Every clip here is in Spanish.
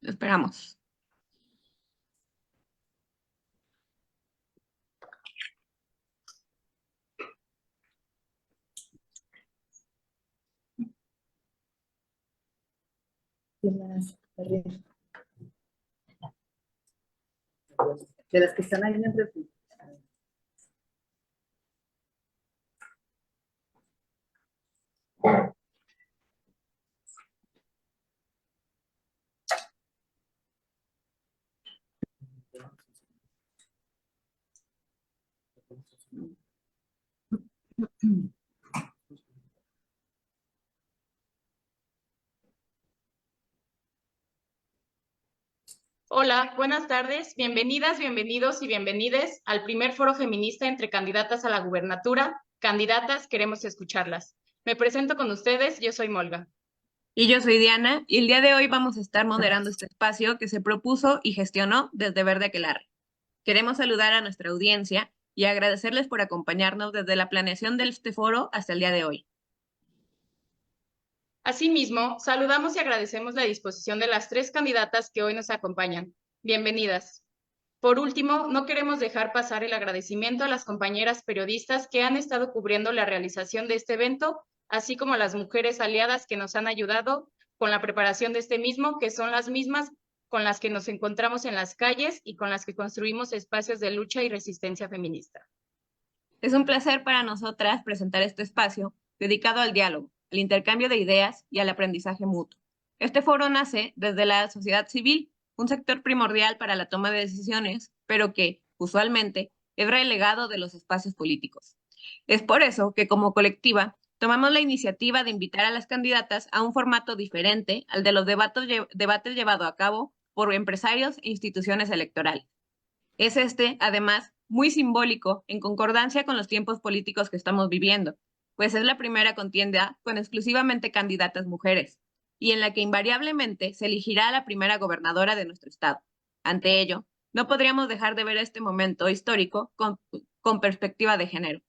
Esperamos. De las que están ahí en el refri. Hola, buenas tardes, bienvenidas, bienvenidos y bienvenides al primer foro feminista entre candidatas a la gubernatura. Candidatas, queremos escucharlas. Me presento con ustedes, yo soy Molga. Y yo soy Diana, y el día de hoy vamos a estar moderando este espacio que se propuso y gestionó desde Verde Aquelarre. Queremos saludar a nuestra audiencia y agradecerles por acompañarnos desde la planeación de este foro hasta el día de hoy. Asimismo, saludamos y agradecemos la disposición de las tres candidatas que hoy nos acompañan. Bienvenidas. Por último, no queremos dejar pasar el agradecimiento a las compañeras periodistas que han estado cubriendo la realización de este evento, así como a las mujeres aliadas que nos han ayudado con la preparación de este mismo, que son las mismas con las que nos encontramos en las calles y con las que construimos espacios de lucha y resistencia feminista. Es un placer para nosotras presentar este espacio dedicado al diálogo, al intercambio de ideas y al aprendizaje mutuo. Este foro nace desde la sociedad civil, un sector primordial para la toma de decisiones, pero que, usualmente, es relegado de los espacios políticos. Es por eso que, como colectiva, tomamos la iniciativa de invitar a las candidatas a un formato diferente al de los debates llevados a cabo por empresarios e instituciones electorales. Es además, muy simbólico en concordancia con los tiempos políticos que estamos viviendo, pues es la primera contienda con exclusivamente candidatas mujeres, y en la que invariablemente se elegirá a la primera gobernadora de nuestro estado. Ante ello, no podríamos dejar de ver este momento histórico con perspectiva de género.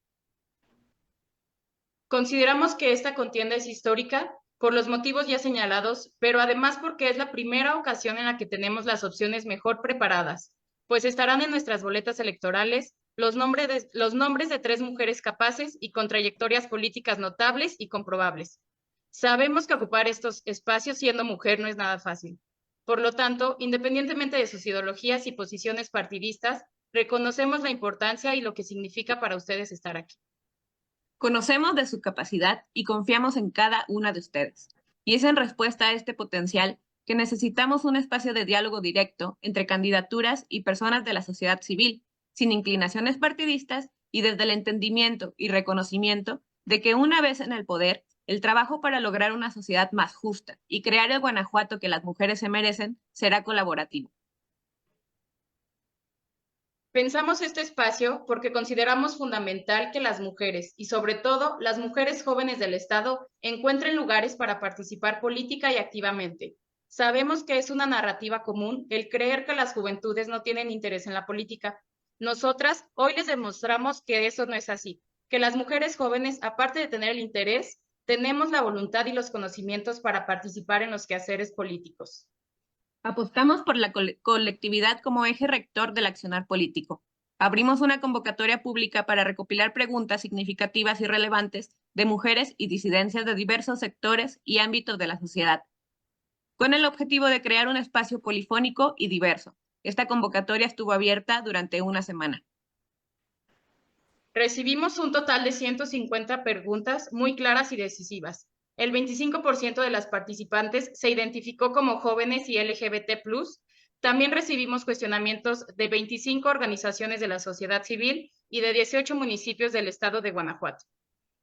Consideramos que esta contienda es histórica por los motivos ya señalados, pero además porque es la primera ocasión en la que tenemos las opciones mejor preparadas, pues estarán en nuestras boletas electorales los nombres de tres mujeres capaces y con trayectorias políticas notables y comprobables. Sabemos que ocupar estos espacios siendo mujer no es nada fácil. Por lo tanto, independientemente de sus ideologías y posiciones partidistas, reconocemos la importancia y lo que significa para ustedes estar aquí. Conocemos de su capacidad y confiamos en cada una de ustedes. Y es en respuesta a este potencial que necesitamos un espacio de diálogo directo entre candidaturas y personas de la sociedad civil, sin inclinaciones partidistas y desde el entendimiento y reconocimiento de que una vez en el poder, el trabajo para lograr una sociedad más justa y crear el Guanajuato que las mujeres se merecen será colaborativo. Pensamos este espacio porque consideramos fundamental que las mujeres, y sobre todo las mujeres jóvenes del Estado, encuentren lugares para participar política y activamente. Sabemos que es una narrativa común el creer que las juventudes no tienen interés en la política. Nosotras hoy les demostramos que eso no es así, que las mujeres jóvenes, aparte de tener el interés, tenemos la voluntad y los conocimientos para participar en los quehaceres políticos. Apostamos por la colectividad como eje rector del accionar político. Abrimos una convocatoria pública para recopilar preguntas significativas y relevantes de mujeres y disidencias de diversos sectores y ámbitos de la sociedad, con el objetivo de crear un espacio polifónico y diverso. Esta convocatoria estuvo abierta durante una semana. Recibimos un total de 150 preguntas muy claras y decisivas. El 25% de las participantes se identificó como jóvenes y LGBT+. También recibimos cuestionamientos de 25 organizaciones de la sociedad civil y de 18 municipios del estado de Guanajuato.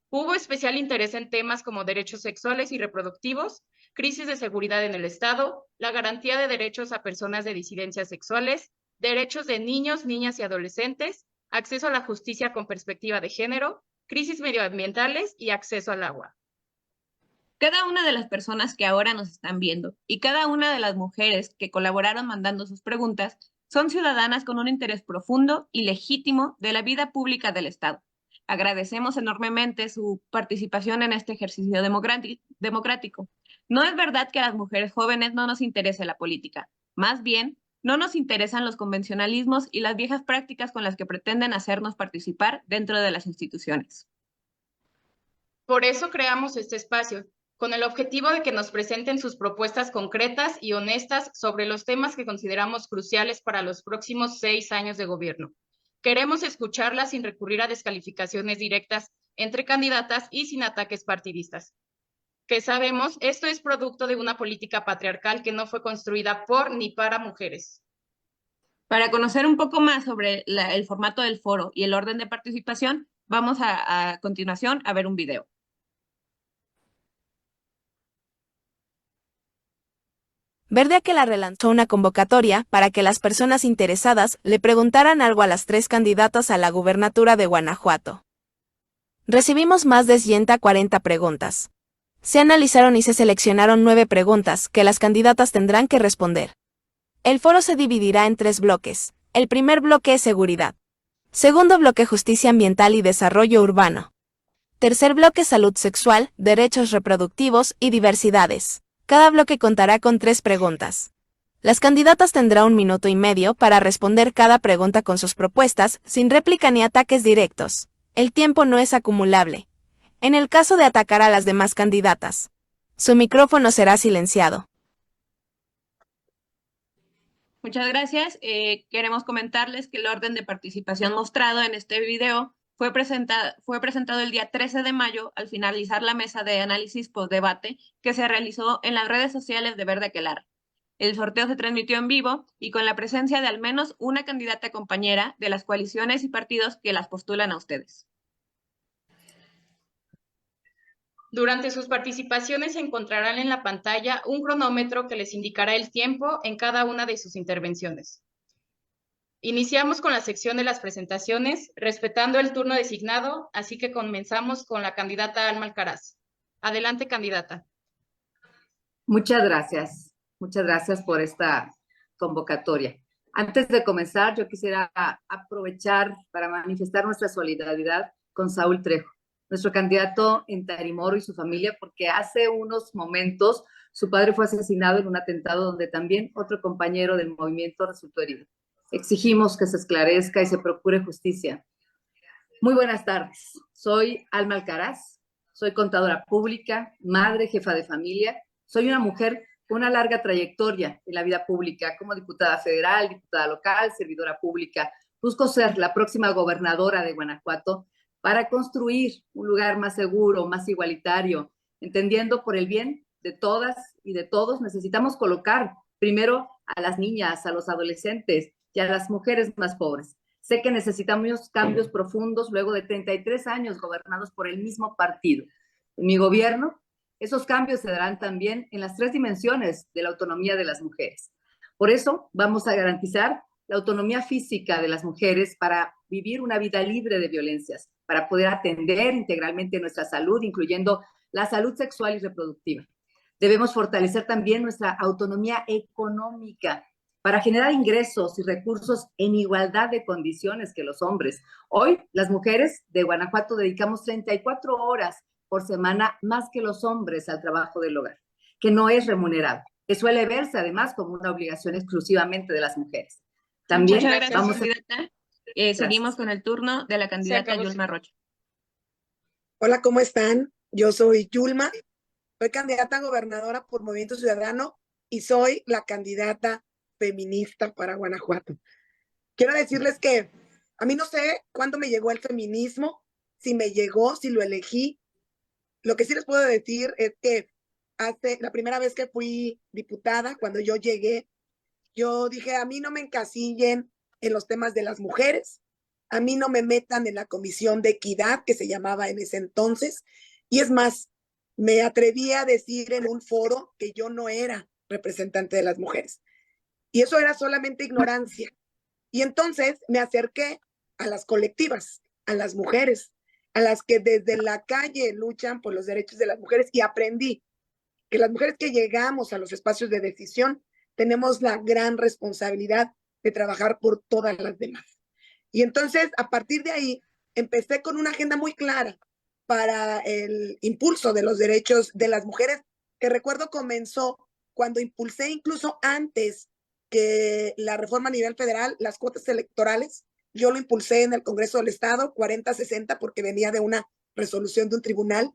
Hubo especial interés en temas como derechos sexuales y reproductivos, crisis de seguridad en el estado, la garantía de derechos a personas de disidencias sexuales, derechos de niños, niñas y adolescentes, acceso a la justicia con perspectiva de género, crisis medioambientales y acceso al agua. Cada una de las personas que ahora nos están viendo y cada una de las mujeres que colaboraron mandando sus preguntas son ciudadanas con un interés profundo y legítimo de la vida pública del Estado. Agradecemos enormemente su participación en este ejercicio democrático. No es verdad que a las mujeres jóvenes no nos interese la política. Más bien, no nos interesan los convencionalismos y las viejas prácticas con las que pretenden hacernos participar dentro de las instituciones. Por eso creamos este espacio, con el objetivo de que nos presenten sus propuestas concretas y honestas sobre los temas que consideramos cruciales para los próximos 6 años de gobierno. Queremos escucharlas sin recurrir a descalificaciones directas entre candidatas y sin ataques partidistas. Que sabemos, esto es producto de una política patriarcal que no fue construida por ni para mujeres. Para conocer un poco más sobre el formato del foro y el orden de participación, vamos a continuación a ver un video. Verde Aquelarre relanzó una convocatoria para que las personas interesadas le preguntaran algo a las 3 candidatas a la gubernatura de Guanajuato. Recibimos más de 140 preguntas. Se analizaron y se seleccionaron 9 preguntas que las candidatas tendrán que responder. El foro se dividirá en 3 bloques. El primer bloque es seguridad. Segundo bloque justicia ambiental y desarrollo urbano. Tercer bloque salud sexual, derechos reproductivos y diversidades. Cada bloque contará con 3 preguntas. Las candidatas tendrán 1 minuto y medio para responder cada pregunta con sus propuestas, sin réplica ni ataques directos. El tiempo no es acumulable. En el caso de atacar a las demás candidatas, su micrófono será silenciado. Muchas gracias. Queremos comentarles que el orden de participación mostrado en este video fue presentado el día 13 de mayo al finalizar la mesa de análisis post-debate que se realizó en las redes sociales de Verde Aquelarre. El sorteo se transmitió en vivo y con la presencia de al menos una candidata compañera de las coaliciones y partidos que las postulan a ustedes. Durante sus participaciones encontrarán en la pantalla un cronómetro que les indicará el tiempo en cada una de sus intervenciones. Iniciamos con la sección de las presentaciones, respetando el turno designado, así que comenzamos con la candidata Alma Alcaraz. Adelante, candidata. Muchas gracias por esta convocatoria. Antes de comenzar, yo quisiera aprovechar para manifestar nuestra solidaridad con Saúl Trejo, nuestro candidato en Tarimoro y su familia, porque hace unos momentos su padre fue asesinado en un atentado donde también otro compañero del movimiento resultó herido. Exigimos que se esclarezca y se procure justicia. Muy buenas tardes. Soy Alma Alcaraz, soy contadora pública, madre, jefa de familia. Soy una mujer con una larga trayectoria en la vida pública como diputada federal, diputada local, servidora pública. Busco ser la próxima gobernadora de Guanajuato para construir un lugar más seguro, más igualitario, entendiendo por el bien de todas y de todos. Necesitamos colocar primero a las niñas, a los adolescentes y a las mujeres más pobres. Sé que necesitamos cambios profundos luego de 33 años gobernados por el mismo partido. En mi gobierno, esos cambios se darán también en las 3 dimensiones de la autonomía de las mujeres. Por eso vamos a garantizar la autonomía física de las mujeres para vivir una vida libre de violencias, para poder atender integralmente nuestra salud, incluyendo la salud sexual y reproductiva. Debemos fortalecer también nuestra autonomía económica para generar ingresos y recursos en igualdad de condiciones que los hombres. Hoy, las mujeres de Guanajuato dedicamos 34 horas por semana más que los hombres al trabajo del hogar, que no es remunerado, que suele verse además como una obligación exclusivamente de las mujeres. También muchas gracias, vamos candidata. Seguimos con el turno de la candidata Yulma Rocha. Hola, ¿cómo están? Yo soy Yulma, soy candidata a gobernadora por Movimiento Ciudadano y soy la candidata feminista para Guanajuato. Quiero decirles que a mí no sé cuándo me llegó el feminismo, si me llegó, si lo elegí. Lo que sí les puedo decir es que la primera vez que fui diputada, cuando yo llegué, yo dije, a mí no me encasillen en los temas de las mujeres, a mí no me metan en la Comisión de Equidad, que se llamaba en ese entonces, y es más, me atreví a decir en un foro que yo no era representante de las mujeres. Y eso era solamente ignorancia. Y entonces me acerqué a las colectivas, a las mujeres, a las que desde la calle luchan por los derechos de las mujeres, y aprendí que las mujeres que llegamos a los espacios de decisión tenemos la gran responsabilidad de trabajar por todas las demás. Y entonces, a partir de ahí, empecé con una agenda muy clara para el impulso de los derechos de las mujeres que recuerdo comenzó cuando impulsé incluso antes que la reforma a nivel federal, las cuotas electorales. Yo lo impulsé en el Congreso del Estado, 40-60, porque venía de una resolución de un tribunal,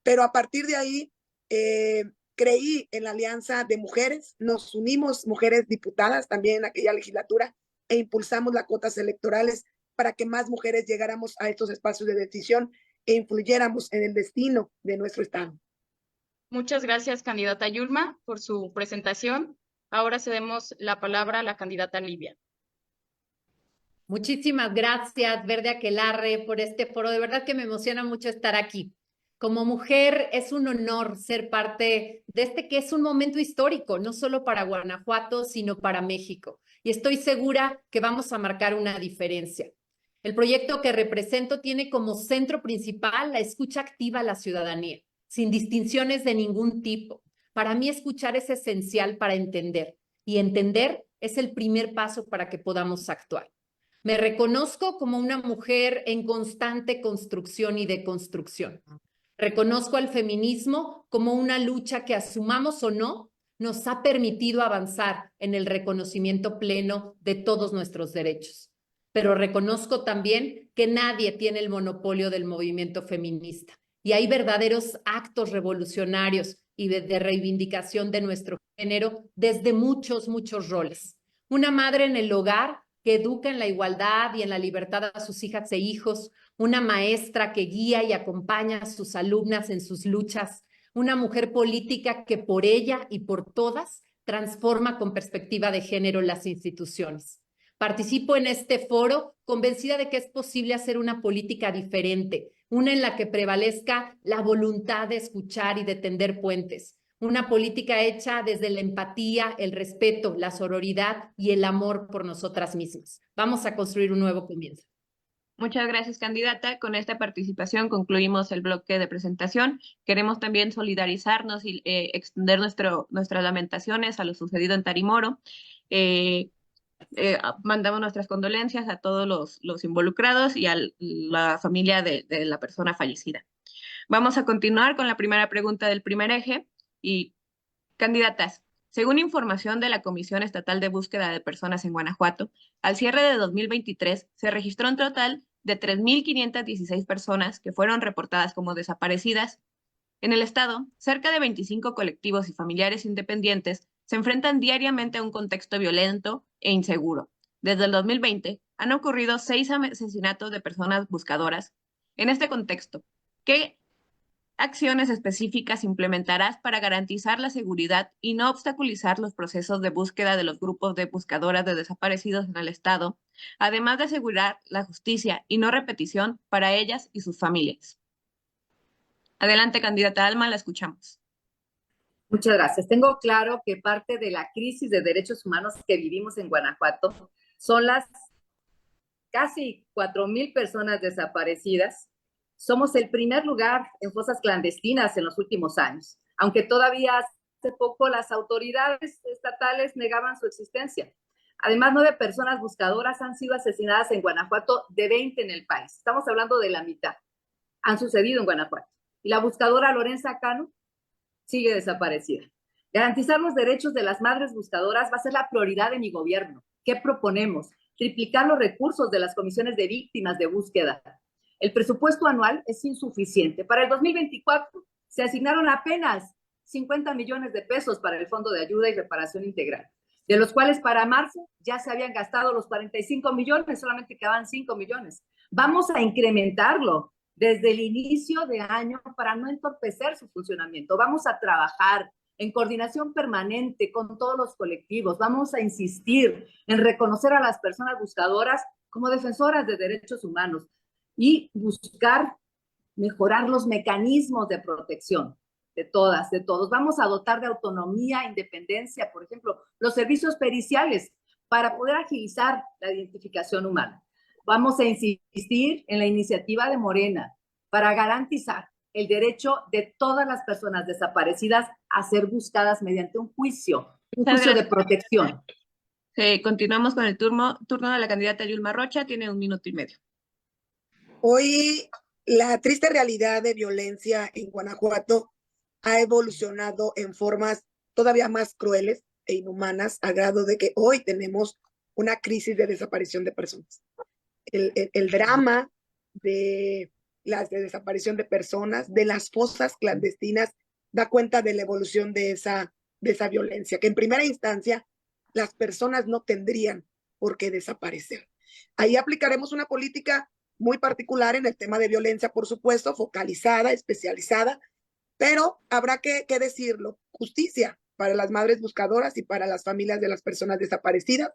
pero a partir de ahí creí en la alianza de mujeres, nos unimos mujeres diputadas también en aquella legislatura e impulsamos las cuotas electorales para que más mujeres llegáramos a estos espacios de decisión e influyéramos en el destino de nuestro Estado. Muchas gracias, candidata Yulma, por su presentación. Ahora cedemos la palabra a la candidata Livia. Muchísimas gracias, Verde Aquelarre, por este foro. De verdad que me emociona mucho estar aquí. Como mujer es un honor ser parte de este que es un momento histórico, no solo para Guanajuato, sino para México. Y estoy segura que vamos a marcar una diferencia. El proyecto que represento tiene como centro principal la escucha activa a la ciudadanía, sin distinciones de ningún tipo. Para mí escuchar es esencial para entender, y entender es el primer paso para que podamos actuar. Me reconozco como una mujer en constante construcción y deconstrucción. Reconozco al feminismo como una lucha que, asumamos o no, nos ha permitido avanzar en el reconocimiento pleno de todos nuestros derechos. Pero reconozco también que nadie tiene el monopolio del movimiento feminista y hay verdaderos actos revolucionarios y de reivindicación de nuestro género desde muchos roles. Una madre en el hogar que educa en la igualdad y en la libertad a sus hijas e hijos, una maestra que guía y acompaña a sus alumnas en sus luchas, una mujer política que por ella y por todas transforma con perspectiva de género las instituciones. Participo en este foro convencida de que es posible hacer una política diferente, una en la que prevalezca la voluntad de escuchar y de tender puentes, una política hecha desde la empatía, el respeto, la sororidad y el amor por nosotras mismas. Vamos a construir un nuevo comienzo. Muchas gracias, candidata. Con esta participación concluimos el bloque de presentación. Queremos también solidarizarnos y extender nuestras lamentaciones a lo sucedido en Tarimoro. Mandamos nuestras condolencias a todos los involucrados y a la familia de la persona fallecida. Vamos a continuar con la primera pregunta del primer eje. Y, candidatas, según información de la Comisión Estatal de Búsqueda de Personas en Guanajuato, al cierre de 2023 se registró un total de 3,516 personas que fueron reportadas como desaparecidas. En el estado, cerca de 25 colectivos y familiares independientes se enfrentan diariamente a un contexto violento e inseguro. Desde el 2020 han ocurrido 6 asesinatos de personas buscadoras. En este contexto, ¿qué acciones específicas implementarás para garantizar la seguridad y no obstaculizar los procesos de búsqueda de los grupos de buscadoras de desaparecidos en el estado, además de asegurar la justicia y no repetición para ellas y sus familias? Adelante, candidata Alma, la escuchamos. Muchas gracias. Tengo claro que parte de la crisis de derechos humanos que vivimos en Guanajuato son las casi 4,000 personas desaparecidas. Somos el primer lugar en fosas clandestinas en los últimos años, aunque todavía hace poco las autoridades estatales negaban su existencia. Además, 9 personas buscadoras han sido asesinadas en Guanajuato, de 20 en el país. Estamos hablando de la mitad. Han sucedido en Guanajuato. Y la buscadora Lorenza Cano sigue desaparecida. Garantizar los derechos de las madres buscadoras va a ser la prioridad de mi gobierno. ¿Qué proponemos? Triplicar los recursos de las comisiones de víctimas de búsqueda. El presupuesto anual es insuficiente. Para el 2024 se asignaron apenas 50 millones de pesos para el Fondo de Ayuda y Reparación Integral, de los cuales para marzo ya se habían gastado los 45 millones, solamente quedaban 5 millones. Vamos a incrementarlo desde el inicio de año para no entorpecer su funcionamiento. Vamos a trabajar en coordinación permanente con todos los colectivos. Vamos a insistir en reconocer a las personas buscadoras como defensoras de derechos humanos y buscar mejorar los mecanismos de protección de todas, de todos. Vamos a dotar de autonomía, independencia, por ejemplo, los servicios periciales para poder agilizar la identificación humana. Vamos a insistir en la iniciativa de Morena para garantizar el derecho de todas las personas desaparecidas a ser buscadas mediante un juicio de protección. Continuamos con el turno de la candidata Yulma Rocha, tiene 1 minuto y medio. Hoy la triste realidad de violencia en Guanajuato ha evolucionado en formas todavía más crueles e inhumanas, a grado de que hoy tenemos una crisis de desaparición de personas. El drama de las de desaparición de personas, de las fosas clandestinas, da cuenta de la evolución de esa violencia, que en primera instancia las personas no tendrían por qué desaparecer. Ahí aplicaremos una política muy particular en el tema de violencia, por supuesto, focalizada, especializada, pero habrá que decirlo, justicia para las madres buscadoras y para las familias de las personas desaparecidas.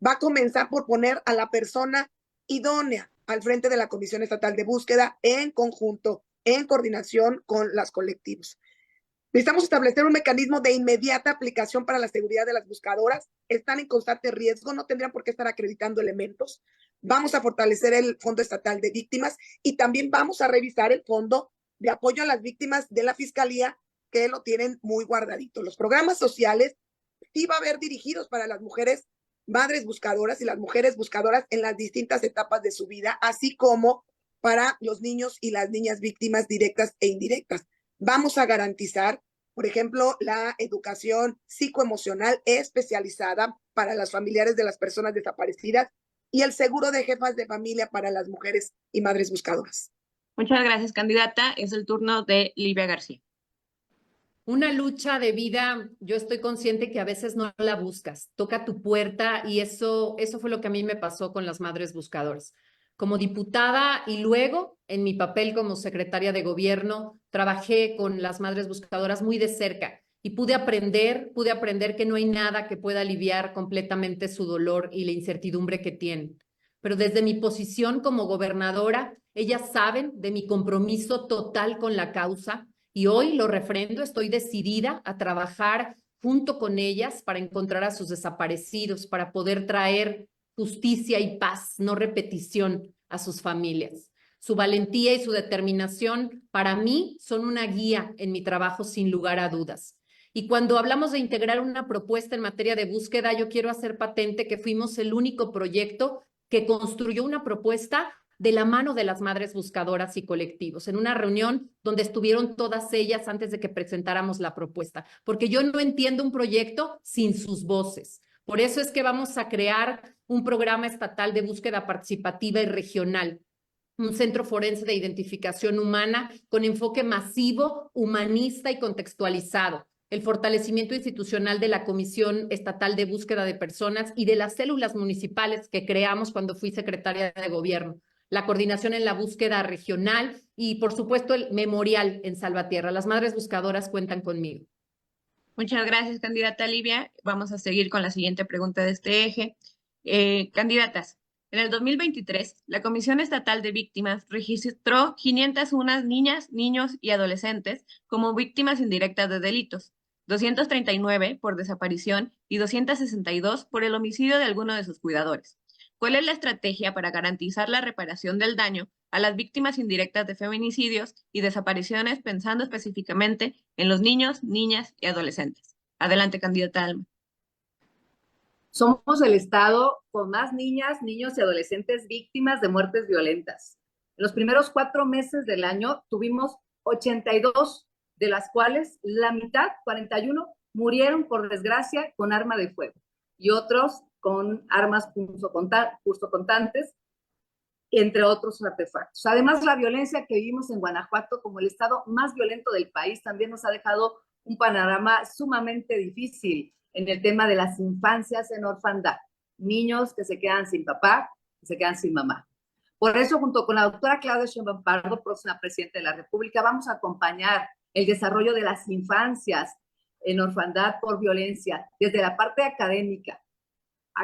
Va a comenzar por poner a la persona idónea al frente de la Comisión Estatal de Búsqueda en conjunto, en coordinación con las colectivos. Necesitamos establecer un mecanismo de inmediata aplicación para la seguridad de las buscadoras. Están en constante riesgo, no tendrían por qué estar acreditando elementos. Vamos a fortalecer el Fondo Estatal de Víctimas y también vamos a revisar el Fondo de Apoyo a las Víctimas de la Fiscalía, que lo tienen muy guardadito. Los programas sociales sí va a haber dirigidos para las mujeres madres buscadoras y las mujeres buscadoras en las distintas etapas de su vida, así como para los niños y las niñas víctimas directas e indirectas. Vamos a garantizar, por ejemplo, la educación psicoemocional especializada para las familiares de las personas desaparecidas y el seguro de jefas de familia para las mujeres y madres buscadoras. Muchas gracias, candidata. Es el turno de Livia García. Una lucha de vida, yo estoy consciente que a veces no la buscas, toca tu puerta y eso fue lo que a mí me pasó con las madres buscadoras. Como diputada y luego en mi papel como secretaria de gobierno, trabajé con las madres buscadoras muy de cerca y pude aprender que no hay nada que pueda aliviar completamente su dolor y la incertidumbre que tienen. Pero desde mi posición como gobernadora, ellas saben de mi compromiso total con la causa. Y hoy lo refrendo, estoy decidida a trabajar junto con ellas para encontrar a sus desaparecidos, para poder traer justicia y paz, no repetición, a sus familias. Su valentía y su determinación para mí son una guía en mi trabajo sin lugar a dudas. Y cuando hablamos de integrar una propuesta en materia de búsqueda, yo quiero hacer patente que fuimos el único proyecto que construyó una propuesta de la mano de las madres buscadoras y colectivos, en una reunión donde estuvieron todas ellas antes de que presentáramos la propuesta, porque yo no entiendo un proyecto sin sus voces. Por eso es que vamos a crear un programa estatal de búsqueda participativa y regional, un centro forense de identificación humana con enfoque masivo, humanista y contextualizado, el fortalecimiento institucional de la Comisión Estatal de Búsqueda de Personas y de las células municipales que creamos cuando fui secretaria de gobierno, la coordinación en la búsqueda regional y, por supuesto, el memorial en Salvatierra. Las madres buscadoras cuentan conmigo. Muchas gracias, candidata Livia. Vamos a seguir con la siguiente pregunta de este eje. Candidatas, en el 2023, la Comisión Estatal de Víctimas registró 501 niñas, niños y adolescentes como víctimas indirectas de delitos, 239 por desaparición y 262 por el homicidio de alguno de sus cuidadores. ¿Cuál es la estrategia para garantizar la reparación del daño a las víctimas indirectas de feminicidios y desapariciones, pensando específicamente en los niños, niñas y adolescentes? Adelante, candidata Alma. Somos el estado con más niñas, niños y adolescentes víctimas de muertes violentas. En los primeros 4 meses del año tuvimos 82, de las cuales la mitad, 41, murieron por desgracia con arma de fuego y otros con armas punzocortantes, entre otros artefactos. Además, la violencia que vivimos en Guanajuato, como el estado más violento del país, también nos ha dejado un panorama sumamente difícil en el tema de las infancias en orfandad, niños que se quedan sin papá, que se quedan sin mamá. Por eso, junto con la doctora Claudia Sheinbaum Pardo, próxima presidenta de la República, vamos a acompañar el desarrollo de las infancias en orfandad por violencia, desde la parte académica,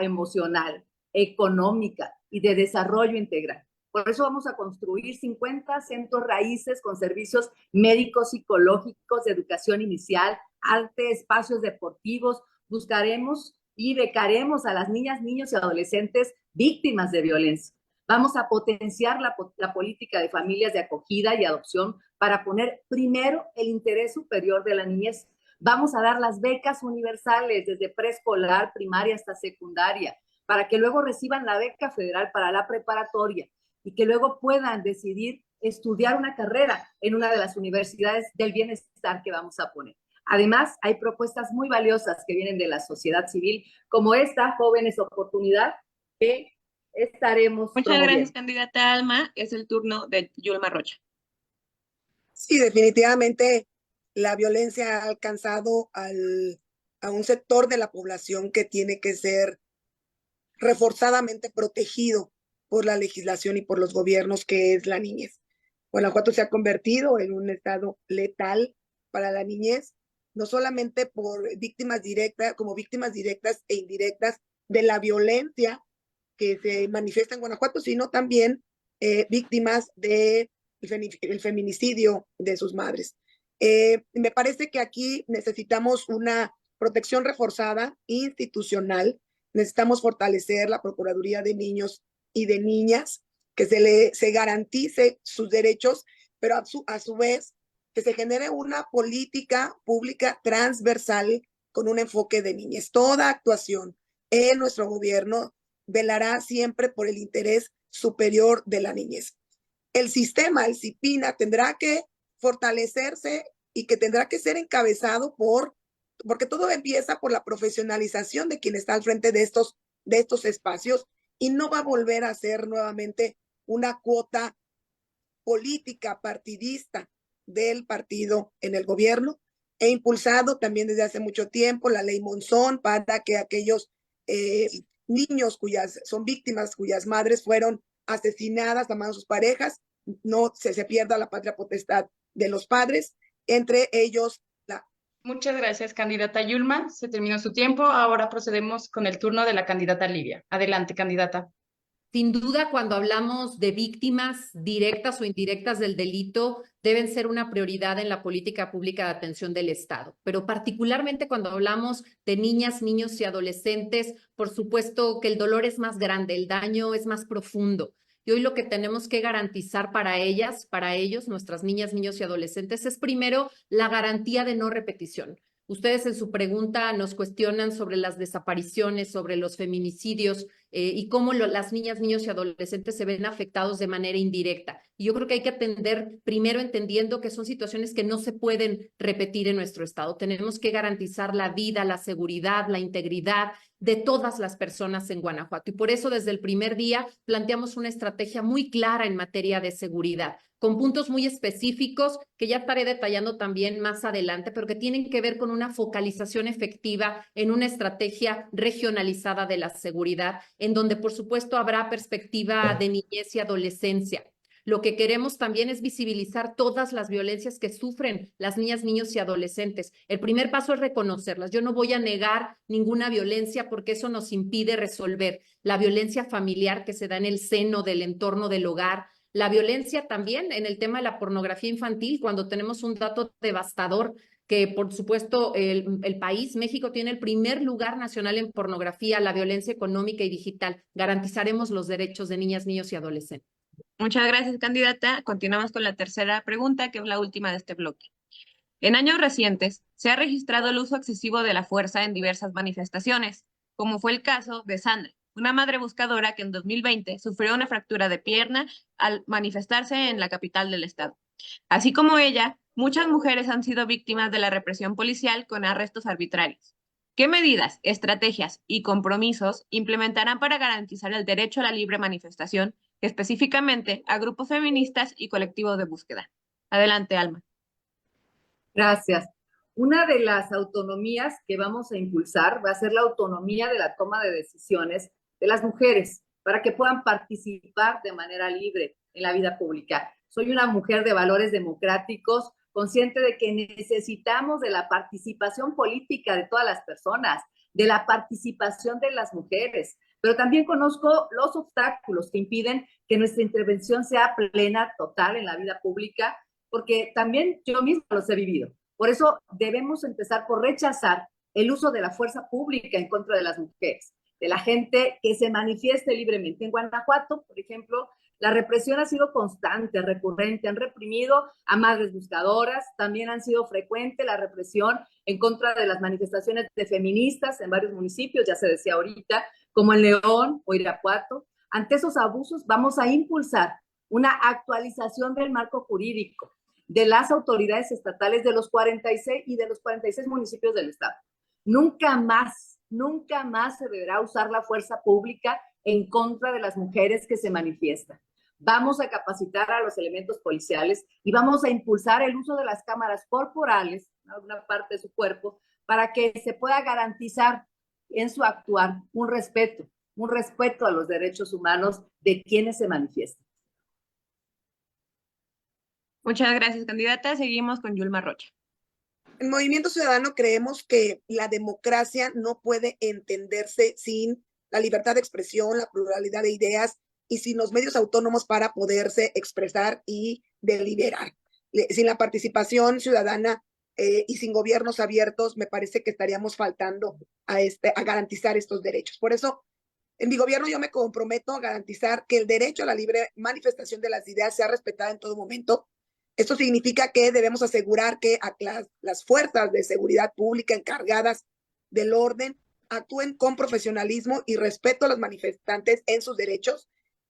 emocional, económica y de desarrollo integral. Por eso vamos a construir 50 centros raíces con servicios médicos, psicológicos, de educación inicial, arte, espacios deportivos. Buscaremos y becaremos a las niñas, niños y adolescentes víctimas de violencia. Vamos a potenciar la política de familias de acogida y adopción para poner primero el interés superior de la niñez. Vamos a dar las becas universales desde preescolar, primaria hasta secundaria, para que luego reciban la beca federal para la preparatoria y que luego puedan decidir estudiar una carrera en una de las universidades del bienestar que vamos a poner. Además, hay propuestas muy valiosas que vienen de la sociedad civil, como esta, Jóvenes Oportunidad, que estaremos Muchas promoviendo. gracias, candidata Alma. Es el turno de Yulma Rocha. Sí, definitivamente la violencia ha alcanzado a un sector de la población que tiene que ser reforzadamente protegido por la legislación y por los gobiernos, que es la niñez. Guanajuato se ha convertido en un estado letal para la niñez, no solamente por víctimas directas, como víctimas directas e indirectas de la violencia que se manifiesta en Guanajuato, sino también víctimas del feminicidio de sus madres. Me parece que aquí necesitamos una protección reforzada institucional. Necesitamos fortalecer la Procuraduría de Niños y de Niñas, que se garantice sus derechos, pero a su vez que se genere una política pública transversal con un enfoque de niñez. Toda actuación en nuestro gobierno velará siempre por el interés superior de la niñez. El sistema, el CIPINA, tendrá que fortalecerse y que tendrá que ser encabezado porque todo empieza por la profesionalización de quien está al frente de estos espacios, y no va a volver a ser nuevamente una cuota política partidista del partido en el gobierno. He impulsado también desde hace mucho tiempo la ley Monzón para que aquellos niños son víctimas, cuyas madres fueron asesinadas a manos de sus parejas, no se pierda la patria potestad de los padres, entre ellos la... Muchas gracias, candidata Yulma. Se terminó su tiempo. Ahora procedemos con el turno de la candidata Livia. Adelante, candidata. Sin duda, cuando hablamos de víctimas directas o indirectas del delito, deben ser una prioridad en la política pública de atención del Estado. Pero particularmente cuando hablamos de niñas, niños y adolescentes, por supuesto que el dolor es más grande, el daño es más profundo. Y hoy lo que tenemos que garantizar para ellas, para ellos, nuestras niñas, niños y adolescentes, es primero la garantía de no repetición. Ustedes en su pregunta nos cuestionan sobre las desapariciones, sobre los feminicidios y cómo las niñas, niños y adolescentes se ven afectados de manera indirecta. Y yo creo que hay que atender primero entendiendo que son situaciones que no se pueden repetir en nuestro estado. Tenemos que garantizar la vida, la seguridad, la integridad de todas las personas en Guanajuato. Y por eso desde el primer día planteamos una estrategia muy clara en materia de seguridad, con puntos muy específicos que ya estaré detallando también más adelante, pero que tienen que ver con una focalización efectiva en una estrategia regionalizada de la seguridad, en donde por supuesto habrá perspectiva de niñez y adolescencia. Lo que queremos también es visibilizar todas las violencias que sufren las niñas, niños y adolescentes. El primer paso es reconocerlas. Yo no voy a negar ninguna violencia porque eso nos impide resolver la violencia familiar que se da en el seno del entorno del hogar, la violencia también en el tema de la pornografía infantil, cuando tenemos un dato devastador que por supuesto el país, México, tiene el primer lugar nacional en pornografía, la violencia económica y digital. Garantizaremos los derechos de niñas, niños y adolescentes. Muchas gracias, candidata. Continuamos con la tercera pregunta, que es la última de este bloque. En años recientes, se ha registrado el uso excesivo de la fuerza en diversas manifestaciones, como fue el caso de Sandra, una madre buscadora que en 2020 sufrió una fractura de pierna al manifestarse en la capital del estado. Así como ella, muchas mujeres han sido víctimas de la represión policial con arrestos arbitrarios. ¿Qué medidas, estrategias y compromisos implementarán para garantizar el derecho a la libre manifestación, específicamente a grupos feministas y colectivos de búsqueda? Adelante, Alma. Gracias. Una de las autonomías que vamos a impulsar va a ser la autonomía de la toma de decisiones de las mujeres para que puedan participar de manera libre en la vida pública. Soy una mujer de valores democráticos, consciente de que necesitamos de la participación política de todas las personas, de la participación de las mujeres, pero también conozco los obstáculos que impiden que nuestra intervención sea plena, total en la vida pública, porque también yo misma los he vivido. Por eso debemos empezar por rechazar el uso de la fuerza pública en contra de las mujeres, de la gente que se manifieste libremente. En Guanajuato, por ejemplo, la represión ha sido constante, recurrente. Han reprimido a madres buscadoras, también han sido frecuente la represión en contra de las manifestaciones de feministas en varios municipios, ya se decía ahorita, como en León o Irapuato. Ante esos abusos vamos a impulsar una actualización del marco jurídico de las autoridades estatales de los 46 y de los 46 municipios del estado. Nunca más se deberá usar la fuerza pública en contra de las mujeres que se manifiestan. Vamos a capacitar a los elementos policiales y vamos a impulsar el uso de las cámaras corporales, alguna parte de su cuerpo, para que se pueda garantizar en su actuar un respeto a los derechos humanos de quienes se manifiestan. Muchas gracias, candidata. Seguimos con Yulma Rocha. En Movimiento Ciudadano creemos que la democracia no puede entenderse sin la libertad de expresión, la pluralidad de ideas y sin los medios autónomos para poderse expresar y deliberar. Sin la participación ciudadana y sin gobiernos abiertos, me parece que estaríamos faltando a garantizar estos derechos. Por eso, en mi gobierno yo me comprometo a garantizar que el derecho a la libre manifestación de las ideas sea respetado en todo momento. Esto significa que debemos asegurar que las fuerzas de seguridad pública encargadas del orden actúen con profesionalismo y respeto a los manifestantes en sus derechos,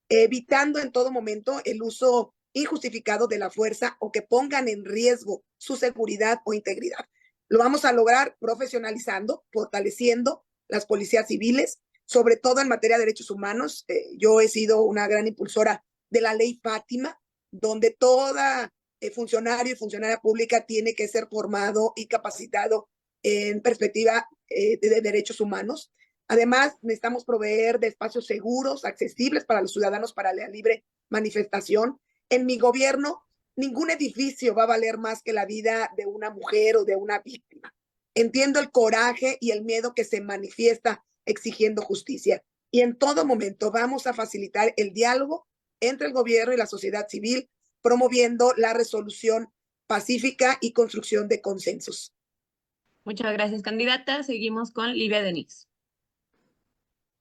evitando en todo momento el uso injustificado de la fuerza o que pongan en riesgo su seguridad o integridad. Lo vamos a lograr profesionalizando, fortaleciendo las policías civiles, sobre todo en materia de derechos humanos. Yo he sido una gran impulsora de la ley Fátima, donde toda funcionario y funcionaria pública tiene que ser formado y capacitado en perspectiva de derechos humanos. Además, necesitamos proveer de espacios seguros, accesibles para los ciudadanos para la libre manifestación. En mi gobierno, ningún edificio va a valer más que la vida de una mujer o de una víctima. Entiendo el coraje y el miedo que se manifiesta exigiendo justicia. Y en todo momento vamos a facilitar el diálogo entre el gobierno y la sociedad civil, promoviendo la resolución pacífica y construcción de consensos. Muchas gracias, candidata. Seguimos con Livia Denis.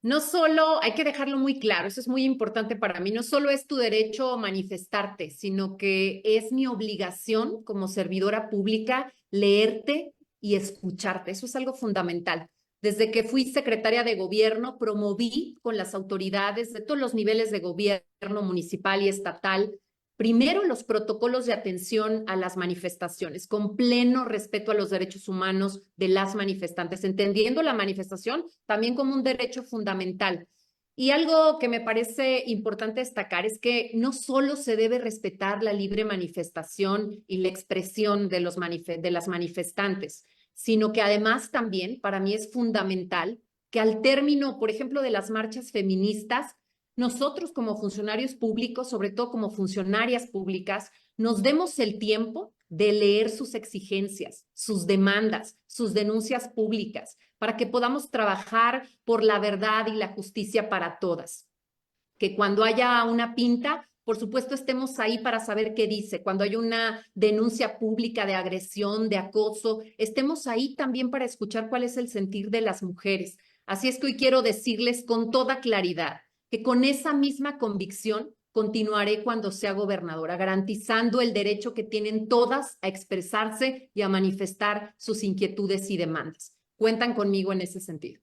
No solo, hay que dejarlo muy claro, eso es muy importante para mí, no solo es tu derecho a manifestarte, sino que es mi obligación como servidora pública leerte y escucharte. Eso es algo fundamental. Desde que fui secretaria de gobierno, promoví con las autoridades de todos los niveles de gobierno municipal y estatal, primero los protocolos de atención a las manifestaciones, con pleno respeto a los derechos humanos de las manifestantes, entendiendo la manifestación también como un derecho fundamental. Y algo que me parece importante destacar es que no solo se debe respetar la libre manifestación y la expresión de las manifestantes, sino que además también para mí es fundamental que al término, por ejemplo, de las marchas feministas, nosotros como funcionarios públicos, sobre todo como funcionarias públicas, nos demos el tiempo de leer sus exigencias, sus demandas, sus denuncias públicas, para que podamos trabajar por la verdad y la justicia para todas. Que cuando haya una pinta, por supuesto, estemos ahí para saber qué dice. Cuando hay una denuncia pública de agresión, de acoso, estemos ahí también para escuchar cuál es el sentir de las mujeres. Así es que hoy quiero decirles con toda claridad que con esa misma convicción continuaré cuando sea gobernadora, garantizando el derecho que tienen todas a expresarse y a manifestar sus inquietudes y demandas. Cuentan conmigo en ese sentido.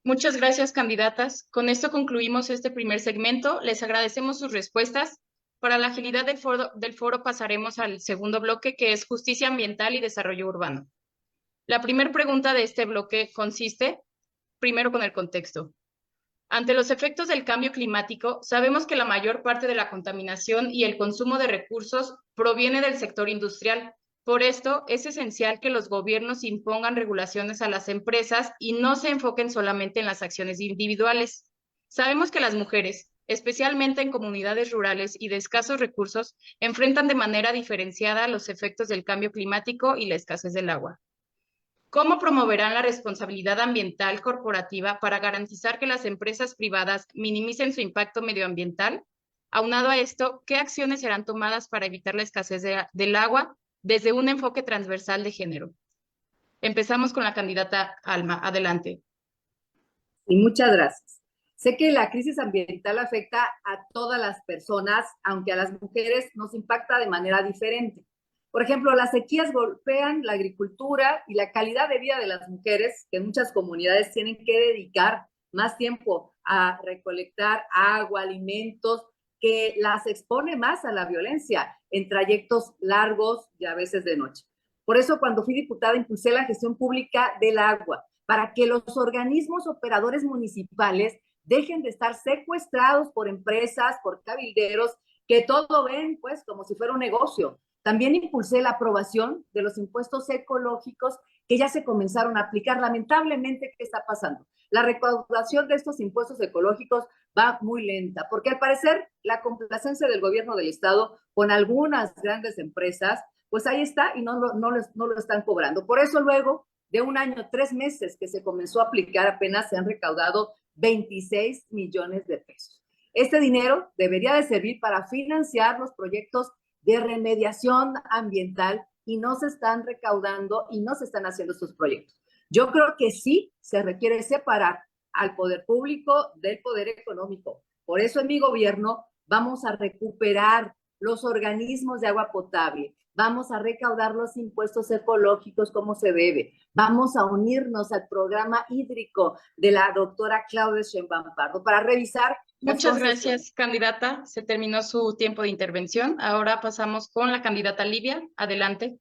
Muchas gracias, candidatas. Con esto concluimos este primer segmento. Les agradecemos sus respuestas. Para la agilidad del foro pasaremos al segundo bloque, que es justicia ambiental y desarrollo urbano. La primera pregunta de este bloque consiste, primero con el contexto. Ante los efectos del cambio climático, sabemos que la mayor parte de la contaminación y el consumo de recursos proviene del sector industrial. Por esto, es esencial que los gobiernos impongan regulaciones a las empresas y no se enfoquen solamente en las acciones individuales. Sabemos que las mujeres, especialmente en comunidades rurales y de escasos recursos, enfrentan de manera diferenciada los efectos del cambio climático y la escasez del agua. ¿Cómo promoverán la responsabilidad ambiental corporativa para garantizar que las empresas privadas minimicen su impacto medioambiental? Aunado a esto, ¿qué acciones serán tomadas para evitar la escasez del agua desde un enfoque transversal de género? Empezamos con la candidata Alma. Adelante. Y muchas gracias. Sé que la crisis ambiental afecta a todas las personas, aunque a las mujeres nos impacta de manera diferente. Por ejemplo, las sequías golpean la agricultura y la calidad de vida de las mujeres que en muchas comunidades tienen que dedicar más tiempo a recolectar agua, alimentos, que las expone más a la violencia en trayectos largos y a veces de noche. Por eso, cuando fui diputada, impulsé la gestión pública del agua, para que los organismos operadores municipales dejen de estar secuestrados por empresas, por cabilderos, que todo ven pues como si fuera un negocio. También impulsé la aprobación de los impuestos ecológicos que ya se comenzaron a aplicar. Lamentablemente, ¿qué está pasando? La recaudación de estos impuestos ecológicos va muy lenta, porque al parecer la complacencia del gobierno del estado con algunas grandes empresas, pues ahí está y no lo están cobrando. Por eso luego de un año, 3 meses que se comenzó a aplicar, apenas se han recaudado 26 millones de pesos. Este dinero debería de servir para financiar los proyectos de remediación ambiental y no se están recaudando y no se están haciendo estos proyectos. Yo creo que sí se requiere separar al poder público del poder económico. Por eso en mi gobierno vamos a recuperar los organismos de agua potable, vamos a recaudar los impuestos ecológicos como se debe, vamos a unirnos al programa hídrico de la doctora Claudia Sheinbaum Pardo para revisar. Muchas gracias, candidata. Se terminó su tiempo de intervención. Ahora pasamos con la candidata Livia. Adelante.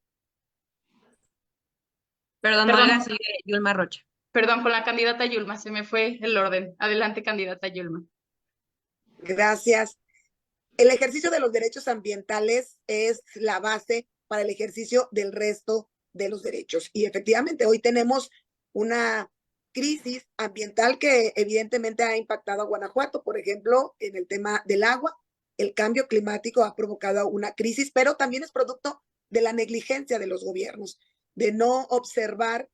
Perdón, Olga, sigue Yulma Rocha. Perdón, con la candidata Yulma, se me fue el orden. Adelante, candidata Yulma. Gracias. El ejercicio de los derechos ambientales es la base para el ejercicio del resto de los derechos. Y efectivamente, hoy tenemos una crisis ambiental que evidentemente ha impactado a Guanajuato. Por ejemplo, en el tema del agua, el cambio climático ha provocado una crisis, pero también es producto de la negligencia de los gobiernos, de no observar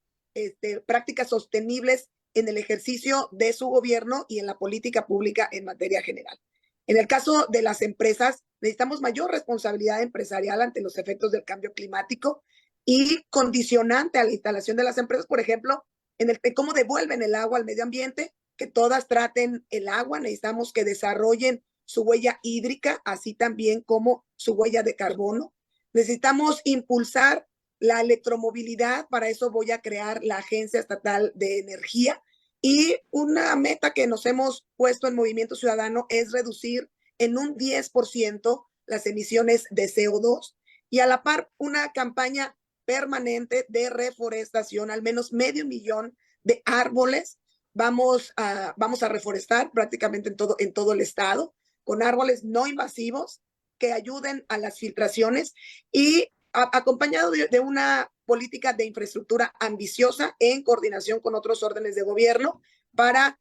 prácticas sostenibles en el ejercicio de su gobierno y en la política pública en materia general. En el caso de las empresas, necesitamos mayor responsabilidad empresarial ante los efectos del cambio climático y condicionante a la instalación de las empresas, por ejemplo, en cómo devuelven el agua al medio ambiente, que todas traten el agua, necesitamos que desarrollen su huella hídrica, así también como su huella de carbono. Necesitamos impulsar la electromovilidad, para eso voy a crear la Agencia Estatal de Energía. Y una meta que nos hemos puesto en Movimiento Ciudadano es reducir en un 10% las emisiones de CO2 y a la par una campaña permanente de reforestación, al menos 500,000 de árboles. Vamos a reforestar prácticamente en todo el estado con árboles no invasivos que ayuden a las filtraciones y acompañado de una política de infraestructura ambiciosa en coordinación con otros órdenes de gobierno para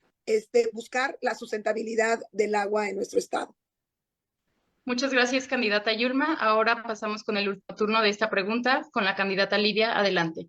buscar la sustentabilidad del agua en nuestro estado. Muchas gracias, candidata Yulma. Ahora pasamos con el último turno de esta pregunta con la candidata Livia. Adelante.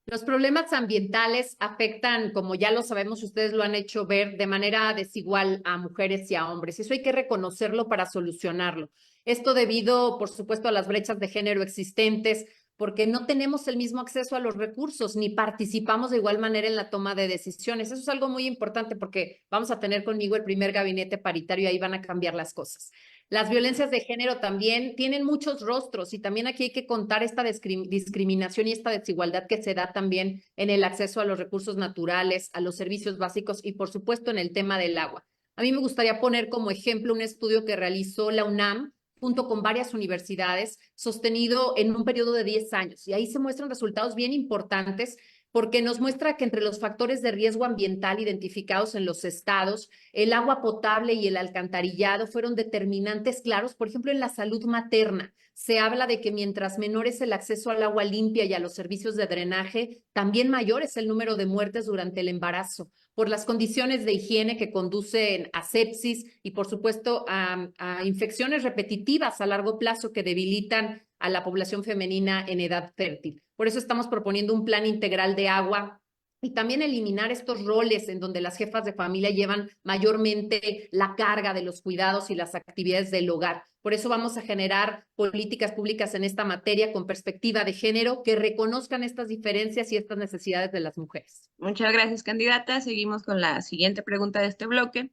Los problemas ambientales afectan, como ya lo sabemos, ustedes lo han hecho ver, de manera desigual a mujeres y a hombres. Eso hay que reconocerlo para solucionarlo. Esto debido, por supuesto, a las brechas de género existentes, porque no tenemos el mismo acceso a los recursos ni participamos de igual manera en la toma de decisiones. Eso es algo muy importante porque vamos a tener conmigo el primer gabinete paritario y ahí van a cambiar las cosas. Las violencias de género también tienen muchos rostros y también aquí hay que contar esta discriminación y esta desigualdad que se da también en el acceso a los recursos naturales, a los servicios básicos y por supuesto en el tema del agua. A mí me gustaría poner como ejemplo un estudio que realizó la UNAM junto con varias universidades, sostenido en un periodo de 10 años. Y ahí se muestran resultados bien importantes porque nos muestra que entre los factores de riesgo ambiental identificados en los estados, el agua potable y el alcantarillado fueron determinantes claros, por ejemplo, en la salud materna. Se habla de que mientras menor es el acceso al agua limpia y a los servicios de drenaje, también mayor es el número de muertes durante el embarazo, por las condiciones de higiene que conducen a sepsis y, por supuesto, a infecciones repetitivas a largo plazo que debilitan a la población femenina en edad fértil. Por eso estamos proponiendo un plan integral de agua y también eliminar estos roles en donde las jefas de familia llevan mayormente la carga de los cuidados y las actividades del hogar. Por eso vamos a generar políticas públicas en esta materia con perspectiva de género que reconozcan estas diferencias y estas necesidades de las mujeres. Muchas gracias, candidata. Seguimos con la siguiente pregunta de este bloque.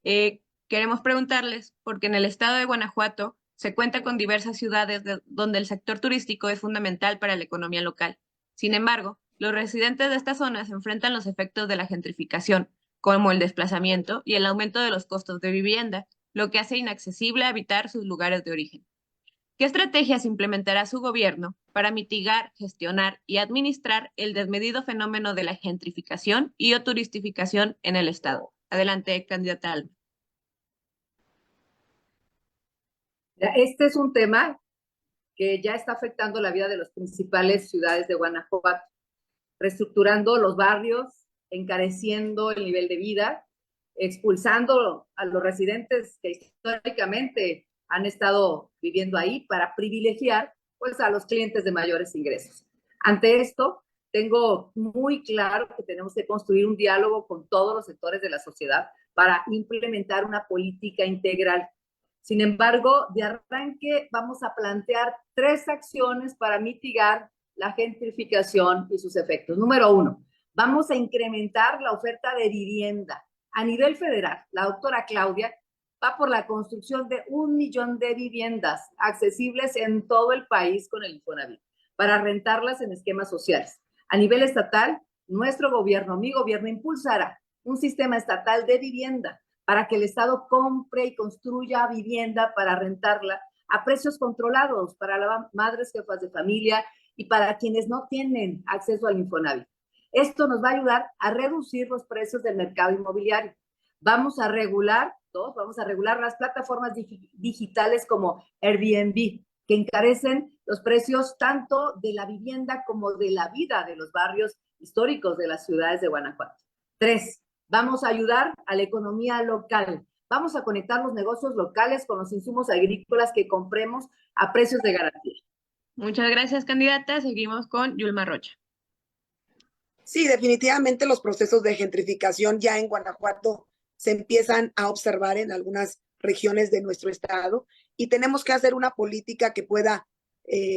Queremos preguntarles, porque en el estado de Guanajuato se cuenta con diversas ciudades donde el sector turístico es fundamental para la economía local. Sin embargo, los residentes de estas zonas enfrentan los efectos de la gentrificación, como el desplazamiento y el aumento de los costos de vivienda, lo que hace inaccesible habitar sus lugares de origen. ¿Qué estrategias implementará su gobierno para mitigar, gestionar y administrar el desmedido fenómeno de la gentrificación y o turistificación en el Estado? Adelante, candidata Alma. Este es un tema que ya está afectando la vida de las principales ciudades de Guanajuato, reestructurando los barrios, encareciendo el nivel de vida, expulsando a los residentes que históricamente han estado viviendo ahí para privilegiar pues a los clientes de mayores ingresos. Ante esto, tengo muy claro que tenemos que construir un diálogo con todos los sectores de la sociedad para implementar una política integral. Sin embargo, de arranque vamos a plantear 3 acciones para mitigar la gentrificación y sus efectos. Número 1, vamos a incrementar la oferta de vivienda. A nivel federal, la doctora Claudia va por la construcción de 1 millón de viviendas accesibles en todo el país con el Infonavit, para rentarlas en esquemas sociales. A nivel estatal, nuestro gobierno, mi gobierno, impulsará un sistema estatal de vivienda para que el Estado compre y construya vivienda para rentarla a precios controlados para las madres jefas de familia y para quienes no tienen acceso al Infonavit. Esto nos va a ayudar a reducir los precios del mercado inmobiliario. Vamos a regular las plataformas digitales como Airbnb, que encarecen los precios tanto de la vivienda como de la vida de los barrios históricos de las ciudades de Guanajuato. 3, vamos a ayudar a la economía local. Vamos a conectar los negocios locales con los insumos agrícolas que compremos a precios de garantía. Muchas gracias, candidata. Seguimos con Yulma Rocha. Sí, definitivamente los procesos de gentrificación ya en Guanajuato se empiezan a observar en algunas regiones de nuestro estado y tenemos que hacer una política que pueda,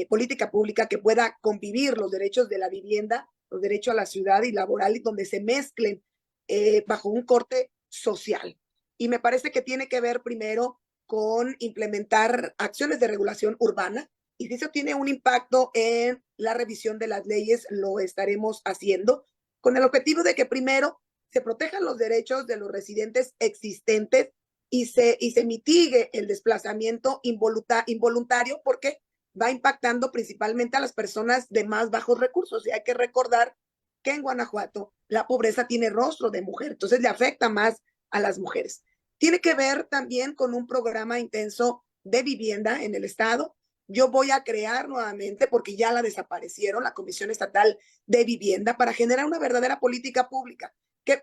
política pública que pueda convivir los derechos de la vivienda, los derechos a la ciudad y laboral, y donde se mezclen bajo un corte social. Y me parece que tiene que ver primero con implementar acciones de regulación urbana, y si eso tiene un impacto en la revisión de las leyes, lo estaremos haciendo con el objetivo de que primero se protejan los derechos de los residentes existentes y se mitigue el desplazamiento involuntario, porque va impactando principalmente a las personas de más bajos recursos. Y hay que recordar que en Guanajuato la pobreza tiene rostro de mujer, entonces le afecta más a las mujeres. Tiene que ver también con un programa intenso de vivienda en el estado. Yo voy a crear nuevamente, porque ya la desaparecieron, la Comisión Estatal de Vivienda, para generar una verdadera política pública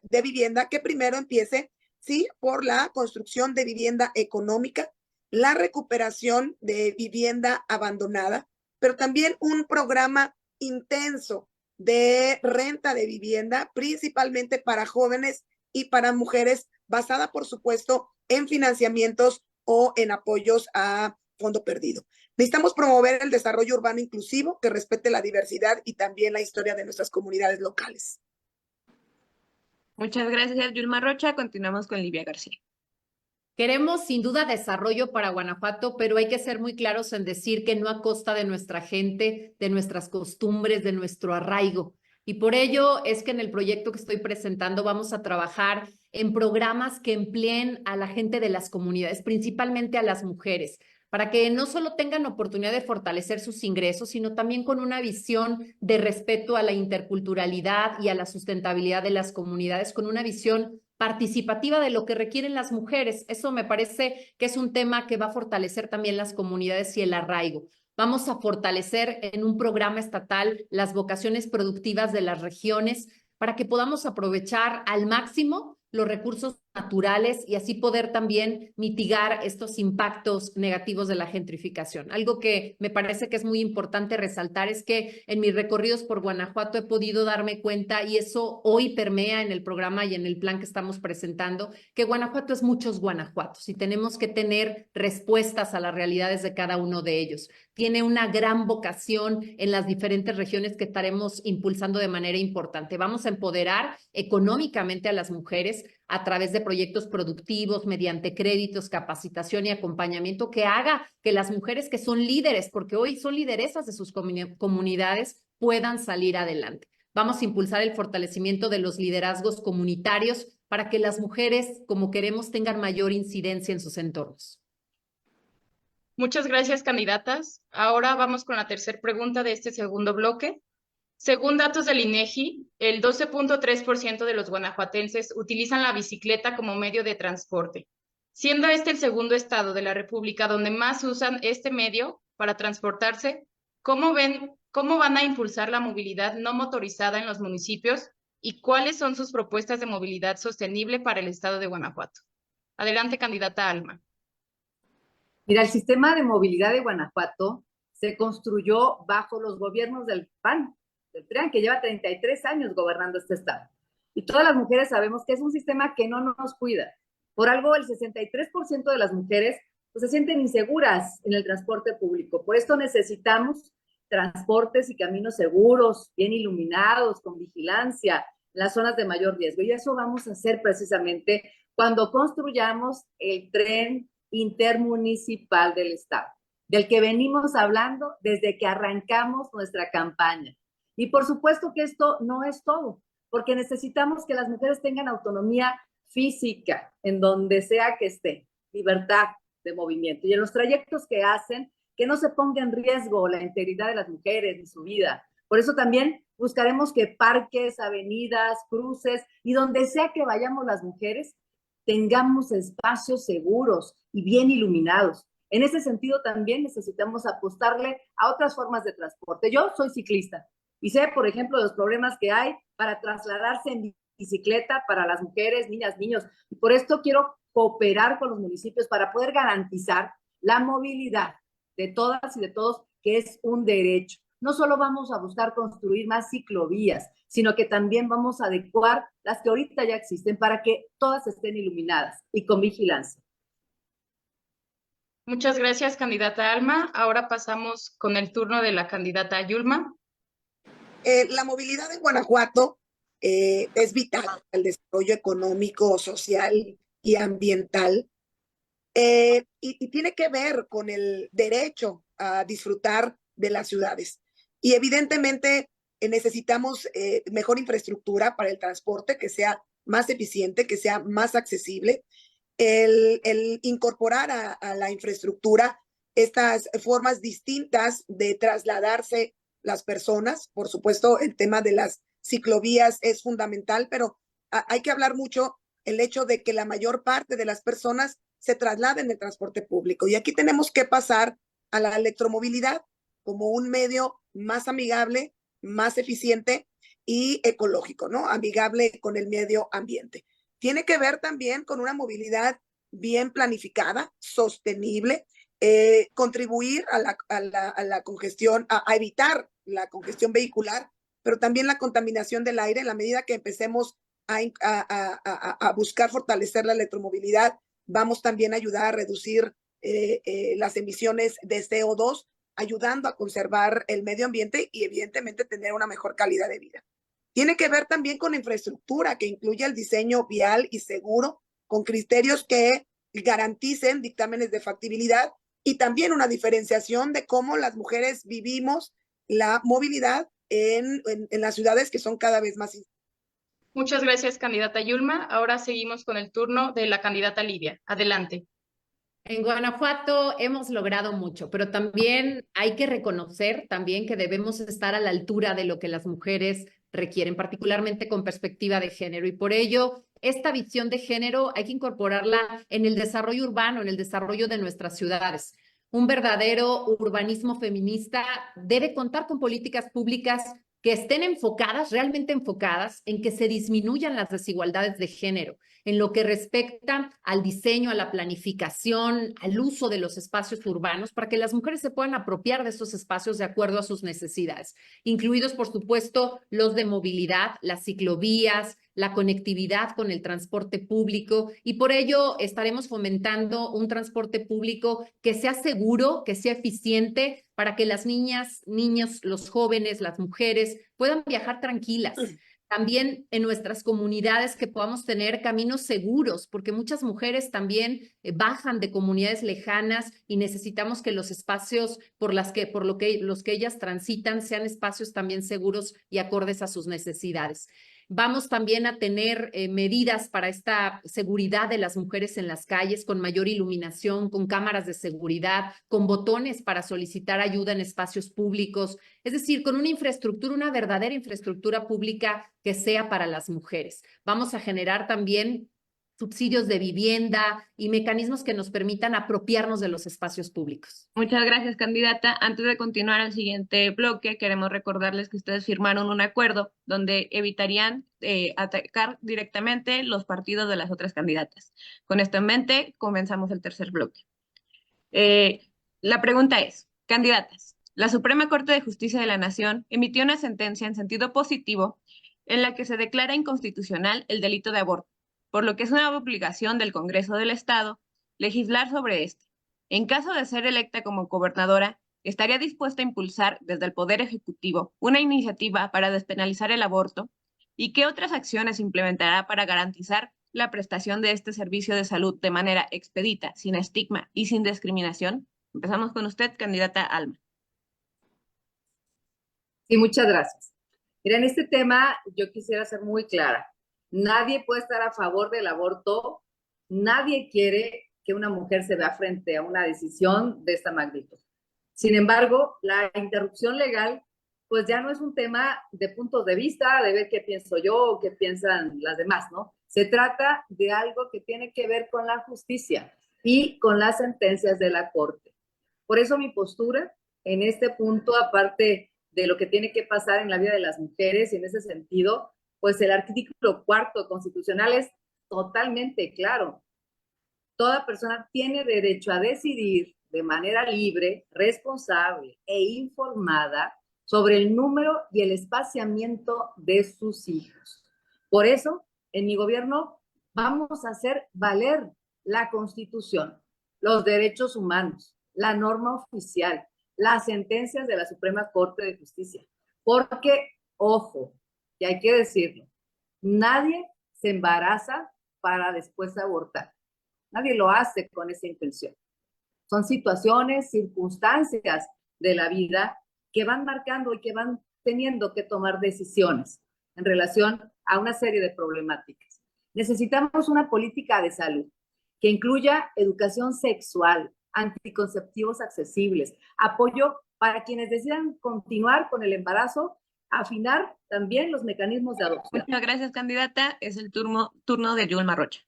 de vivienda que primero empiece, sí, por la construcción de vivienda económica, la recuperación de vivienda abandonada, pero también un programa intenso de renta de vivienda, principalmente para jóvenes y para mujeres, basada, por supuesto, en financiamientos o en apoyos a fondo perdido. Necesitamos promover el desarrollo urbano inclusivo que respete la diversidad y también la historia de nuestras comunidades locales. Muchas gracias, Yulma Rocha. Continuamos con Livia García. Queremos sin duda desarrollo para Guanajuato, pero hay que ser muy claros en decir que no a costa de nuestra gente, de nuestras costumbres, de nuestro arraigo. Y por ello es que en el proyecto que estoy presentando vamos a trabajar en programas que empleen a la gente de las comunidades, principalmente a las mujeres, para que no solo tengan oportunidad de fortalecer sus ingresos, sino también con una visión de respeto a la interculturalidad y a la sustentabilidad de las comunidades, con una visión participativa de lo que requieren las mujeres. Eso me parece que es un tema que va a fortalecer también las comunidades y el arraigo. Vamos a fortalecer en un programa estatal las vocaciones productivas de las regiones para que podamos aprovechar al máximo los recursos naturales y así poder también mitigar estos impactos negativos de la gentrificación. Algo que me parece que es muy importante resaltar es que en mis recorridos por Guanajuato he podido darme cuenta, y eso hoy permea en el programa y en el plan que estamos presentando, que Guanajuato es muchos Guanajuatos y tenemos que tener respuestas a las realidades de cada uno de ellos. Tiene una gran vocación en las diferentes regiones que estaremos impulsando de manera importante. Vamos a empoderar económicamente a las mujeres a través de proyectos productivos, mediante créditos, capacitación y acompañamiento que haga que las mujeres que son líderes, porque hoy son lideresas de sus comunidades, puedan salir adelante. Vamos a impulsar el fortalecimiento de los liderazgos comunitarios para que las mujeres, como queremos, tengan mayor incidencia en sus entornos? Muchas gracias, candidatas. Ahora vamos con la tercera pregunta de este segundo bloque. Según datos del INEGI, el 12.3% de los guanajuatenses utilizan la bicicleta como medio de transporte, siendo este el segundo estado de la República donde más usan este medio para transportarse. ¿Cómo van a impulsar la movilidad no motorizada en los municipios y cuáles son sus propuestas de movilidad sostenible para el estado de Guanajuato? Adelante, candidata Alma. Mira, el sistema de movilidad de Guanajuato se construyó bajo los gobiernos del PAN, del PRIAN, que lleva 33 años gobernando este estado. Y todas las mujeres sabemos que es un sistema que no nos cuida. Por algo, el 63% de las mujeres pues, se sienten inseguras en el transporte público. Por esto necesitamos transportes y caminos seguros, bien iluminados, con vigilancia, en las zonas de mayor riesgo. Y eso vamos a hacer precisamente cuando construyamos el tren intermunicipal del estado, del que venimos hablando desde que arrancamos nuestra campaña. Y por supuesto que esto no es todo, porque necesitamos que las mujeres tengan autonomía física en donde sea que esté, libertad de movimiento. Y en los trayectos que hacen, que no se ponga en riesgo la integridad de las mujeres y su vida. Por eso también buscaremos que parques, avenidas, cruces y donde sea que vayamos las mujeres, tengamos espacios seguros y bien iluminados. En ese sentido también necesitamos apostarle a otras formas de transporte. Yo soy ciclista y sé, por ejemplo, los problemas que hay para trasladarse en bicicleta para las mujeres, niñas, niños. Y por esto quiero cooperar con los municipios para poder garantizar la movilidad de todas y de todos, que es un derecho. No solo vamos a buscar construir más ciclovías, sino que también vamos a adecuar las que ahorita ya existen para que todas estén iluminadas y con vigilancia. Muchas gracias, candidata Alma. Ahora pasamos con el turno de la candidata Yulma. La movilidad en Guanajuato es vital para el desarrollo económico, social y ambiental. Y tiene que ver con el derecho a disfrutar de las ciudades. Y evidentemente necesitamos mejor infraestructura para el transporte, que sea más eficiente, que sea más accesible. El incorporar a la infraestructura estas formas distintas de trasladarse las personas. Por supuesto, el tema de las ciclovías es fundamental, pero hay que hablar mucho el hecho de que la mayor parte de las personas se trasladen en el transporte público. Y aquí tenemos que pasar a la electromovilidad como un medio más amigable, más eficiente y ecológico, ¿no? Amigable con el medio ambiente. Tiene que ver también con una movilidad bien planificada, sostenible, contribuir a la congestión, a evitar la congestión vehicular, pero también la contaminación del aire. En la medida que empecemos a buscar fortalecer la electromovilidad, vamos también a ayudar a reducir las emisiones de CO2, ayudando a conservar el medio ambiente y evidentemente tener una mejor calidad de vida. Tiene que ver también con la infraestructura, que incluye el diseño vial y seguro, con criterios que garanticen dictámenes de factibilidad y también una diferenciación de cómo las mujeres vivimos la movilidad en las ciudades que son cada vez más. Muchas gracias, candidata Yulma. Ahora seguimos con el turno de la candidata Lidia. Adelante. En Guanajuato hemos logrado mucho, pero también hay que reconocer también que debemos estar a la altura de lo que las mujeres requieren, particularmente con perspectiva de género. Y por ello, esta visión de género hay que incorporarla en el desarrollo urbano, en el desarrollo de nuestras ciudades. Un verdadero urbanismo feminista debe contar con políticas públicas que estén enfocadas, realmente enfocadas, en que se disminuyan las desigualdades de género, en lo que respecta al diseño, a la planificación, al uso de los espacios urbanos, para que las mujeres se puedan apropiar de estos espacios de acuerdo a sus necesidades, incluidos, por supuesto, los de movilidad, las ciclovías, la conectividad con el transporte público, y por ello estaremos fomentando un transporte público que sea seguro, que sea eficiente, para que las niñas, niños, los jóvenes, las mujeres puedan viajar tranquilas. También en nuestras comunidades que podamos tener caminos seguros, porque muchas mujeres también bajan de comunidades lejanas y necesitamos que los espacios los que ellas transitan sean espacios también seguros y acordes a sus necesidades. Vamos también a tener medidas para esta seguridad de las mujeres en las calles, con mayor iluminación, con cámaras de seguridad, con botones para solicitar ayuda en espacios públicos, es decir, con una infraestructura, una verdadera infraestructura pública que sea para las mujeres. Vamos a generar también subsidios de vivienda y mecanismos que nos permitan apropiarnos de los espacios públicos. Muchas gracias, candidata. Antes de continuar al siguiente bloque, queremos recordarles que ustedes firmaron un acuerdo donde evitarían atacar directamente los partidos de las otras candidatas. Con esto en mente, comenzamos el tercer bloque. La pregunta es, candidatas, la Suprema Corte de Justicia de la Nación emitió una sentencia en sentido positivo en la que se declara inconstitucional el delito de aborto, por lo que es una obligación del Congreso del Estado legislar sobre este. En caso de ser electa como gobernadora, estaría dispuesta a impulsar desde el Poder Ejecutivo una iniciativa para despenalizar el aborto y qué otras acciones implementará para garantizar la prestación de este servicio de salud de manera expedita, sin estigma y sin discriminación. Empezamos con usted, candidata Alma. Sí, muchas gracias. Mira, en este tema yo quisiera ser muy clara. Nadie puede estar a favor del aborto. Nadie quiere que una mujer se vea frente a una decisión de esta magnitud. Sin embargo, la interrupción legal, pues ya no es un tema de puntos de vista, de ver qué pienso yo o qué piensan las demás, ¿no? Se trata de algo que tiene que ver con la justicia y con las sentencias de la Corte. Por eso mi postura en este punto, aparte de lo que tiene que pasar en la vida de las mujeres, y en ese sentido, pues el artículo 4 constitucional es totalmente claro. Toda persona tiene derecho a decidir de manera libre, responsable e informada sobre el número y el espaciamiento de sus hijos. Por eso, en mi gobierno vamos a hacer valer la Constitución, los derechos humanos, la norma oficial, las sentencias de la Suprema Corte de Justicia. Porque, ojo, y hay que decirlo, nadie se embaraza para después abortar. Nadie lo hace con esa intención. Son situaciones, circunstancias de la vida que van marcando y que van teniendo que tomar decisiones en relación a una serie de problemáticas. Necesitamos una política de salud que incluya educación sexual, anticonceptivos accesibles, apoyo para quienes decidan continuar con el embarazo, afinar también los mecanismos de adopción. Muchas gracias, candidata. Es el turno de Yulma Rocha.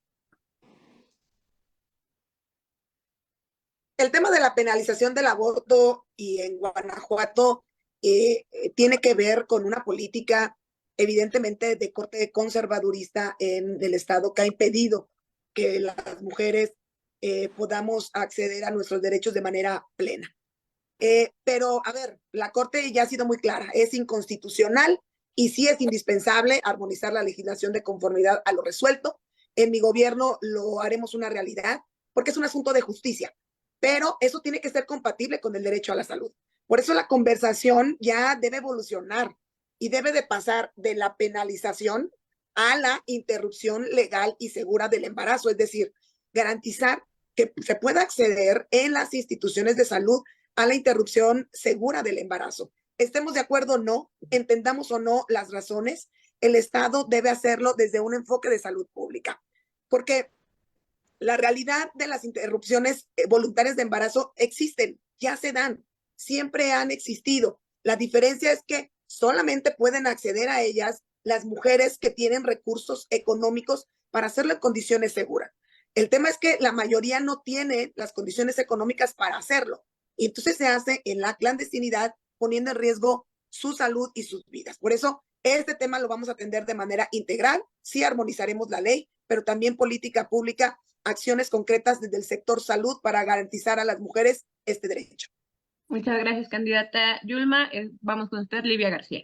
El tema de la penalización del aborto y en Guanajuato tiene que ver con una política evidentemente de corte conservadurista en el Estado que ha impedido que las mujeres podamos acceder a nuestros derechos de manera plena. Pero, a ver, la Corte ya ha sido muy clara, es inconstitucional y sí es indispensable armonizar la legislación de conformidad a lo resuelto. En mi gobierno lo haremos una realidad porque es un asunto de justicia, pero eso tiene que ser compatible con el derecho a la salud. Por eso la conversación ya debe evolucionar y debe de pasar de la penalización a la interrupción legal y segura del embarazo, es decir, garantizar que se pueda acceder en las instituciones de salud a la interrupción segura del embarazo. Estemos de acuerdo o no, entendamos o no las razones, el Estado debe hacerlo desde un enfoque de salud pública, porque la realidad de las interrupciones voluntarias de embarazo existen, ya se dan, siempre han existido. La diferencia es que solamente pueden acceder a ellas las mujeres que tienen recursos económicos para hacerlo en condiciones seguras. El tema es que la mayoría no tiene las condiciones económicas para hacerlo. Y entonces se hace en la clandestinidad, poniendo en riesgo su salud y sus vidas. Por eso, este tema lo vamos a atender de manera integral. Sí armonizaremos la ley, pero también política pública, acciones concretas desde el sector salud para garantizar a las mujeres este derecho. Muchas gracias, candidata Yulma. Vamos con usted, Livia García.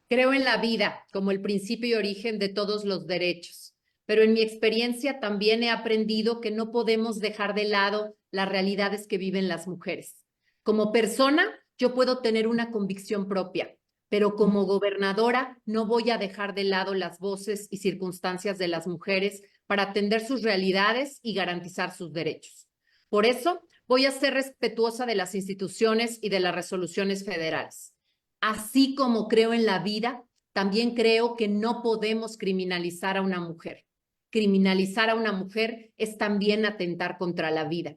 Creo en la vida como el principio y origen de todos los derechos, pero en mi experiencia también he aprendido que no podemos dejar de lado las realidades que viven las mujeres. Como persona, yo puedo tener una convicción propia, pero como gobernadora no voy a dejar de lado las voces y circunstancias de las mujeres para atender sus realidades y garantizar sus derechos. Por eso, voy a ser respetuosa de las instituciones y de las resoluciones federales. Así como creo en la vida, También creo que no podemos criminalizar a una mujer. Criminalizar a una mujer es también atentar contra la vida.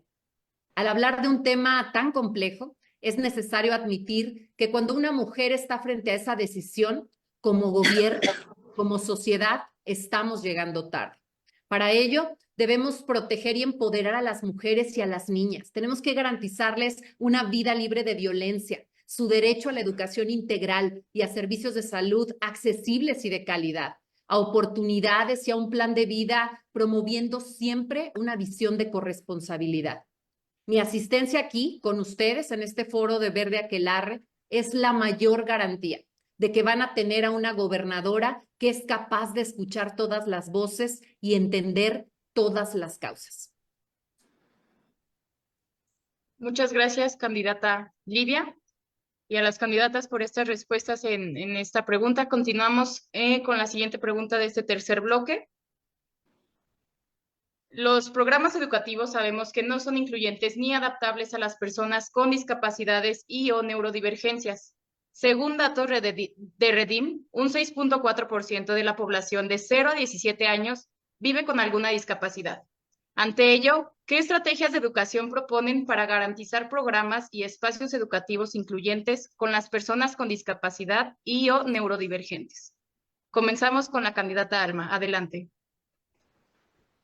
Al hablar de un tema tan complejo, es necesario admitir que cuando una mujer está frente a esa decisión, como gobierno, como sociedad, estamos llegando tarde. Para ello, debemos proteger y empoderar a las mujeres y a las niñas. Tenemos que garantizarles una vida libre de violencia, su derecho a la educación integral y a servicios de salud accesibles y de calidad, a oportunidades y a un plan de vida, promoviendo siempre una visión de corresponsabilidad. Mi asistencia aquí con ustedes en este foro de Verde Aquelarre es la mayor garantía de que van a tener a una gobernadora que es capaz de escuchar todas las voces y entender todas las causas. Muchas gracias, candidata Livia, y a las candidatas por estas respuestas en esta pregunta. Continuamos con la siguiente pregunta de este tercer bloque. Los programas educativos sabemos que no son incluyentes ni adaptables a las personas con discapacidades y o neurodivergencias. Según datos de Redim, un 6.4% de la población de 0 a 17 años vive con alguna discapacidad. Ante ello, ¿qué estrategias de educación proponen para garantizar programas y espacios educativos incluyentes con las personas con discapacidad y o neurodivergentes? Comenzamos con la candidata Alma. Adelante.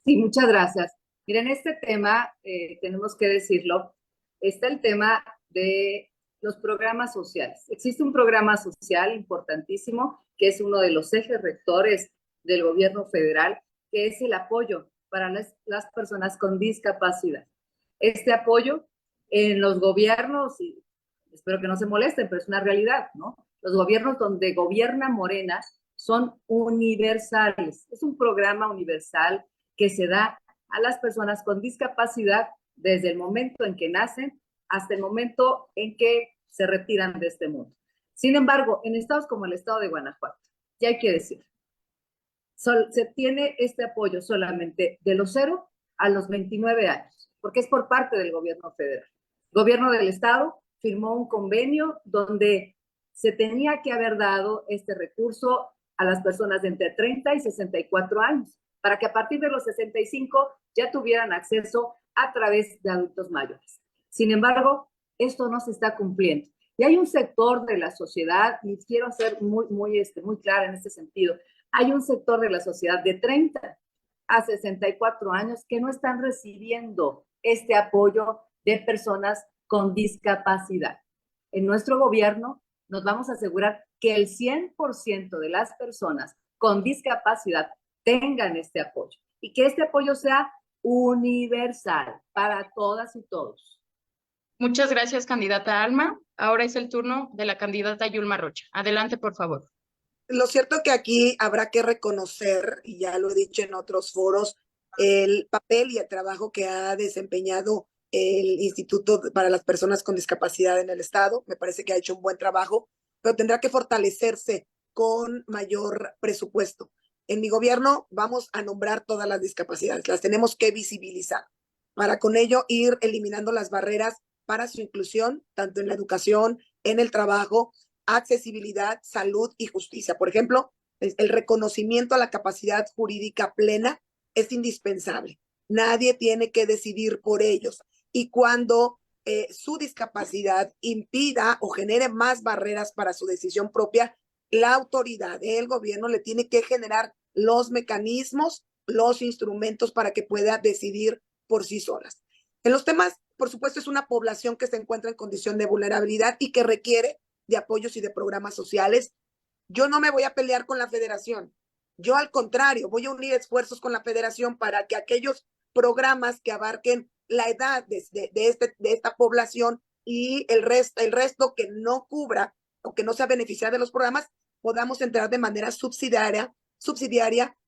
Sí, muchas gracias. Miren, este tema, tenemos que decirlo, está el tema de los programas sociales. Existe un programa social importantísimo que es uno de los ejes rectores del gobierno federal, que es el apoyo para las personas con discapacidad. Este apoyo en los gobiernos, y espero que no se molesten, pero es una realidad, ¿no? Los gobiernos donde gobierna Morena son universales. Es un programa universal que se da a las personas con discapacidad desde el momento en que nacen hasta el momento en que se retiran de este mundo. Sin embargo, en estados como el estado de Guanajuato, ya hay que decir, se tiene este apoyo solamente de los 0 a los 29 años, porque es por parte del gobierno federal. El gobierno del estado firmó un convenio donde se tenía que haber dado este recurso a las personas de entre 30 y 64 años, para que a partir de los 65 ya tuvieran acceso a través de adultos mayores. Sin embargo, esto no se está cumpliendo. Y hay un sector de la sociedad, y quiero ser muy clara en este sentido, hay un sector de la sociedad de 30 a 64 años que no están recibiendo este apoyo de personas con discapacidad. En nuestro gobierno nos vamos a asegurar que el 100% de las personas con discapacidad tengan este apoyo y que este apoyo sea universal para todas y todos. Muchas gracias, candidata Alma. Ahora es el turno de la candidata Yulma Rocha. Adelante, por favor. Lo cierto que aquí habrá que reconocer, y ya lo he dicho en otros foros, el papel y el trabajo que ha desempeñado el Instituto para las Personas con Discapacidad en el Estado. Me parece que ha hecho un buen trabajo, pero tendrá que fortalecerse con mayor presupuesto. En mi gobierno vamos a nombrar todas las discapacidades, las tenemos que visibilizar para con ello ir eliminando las barreras para su inclusión, tanto en la educación, en el trabajo, accesibilidad, salud y justicia. Por ejemplo, el reconocimiento a la capacidad jurídica plena es indispensable. Nadie tiene que decidir por ellos. Y cuando su discapacidad impida o genere más barreras para su decisión propia, la autoridad, el gobierno le tiene que generar los mecanismos, los instrumentos para que pueda decidir por sí solas. En los temas, por supuesto, es una población que se encuentra en condición de vulnerabilidad y que requiere de apoyos y de programas sociales. Yo no me voy a pelear con la federación. Yo, al contrario, voy a unir esfuerzos con la federación para que aquellos programas que abarquen la edad de esta población y el resto que no cubra o que no sea beneficiar de los programas, podamos entrar de manera subsidiaria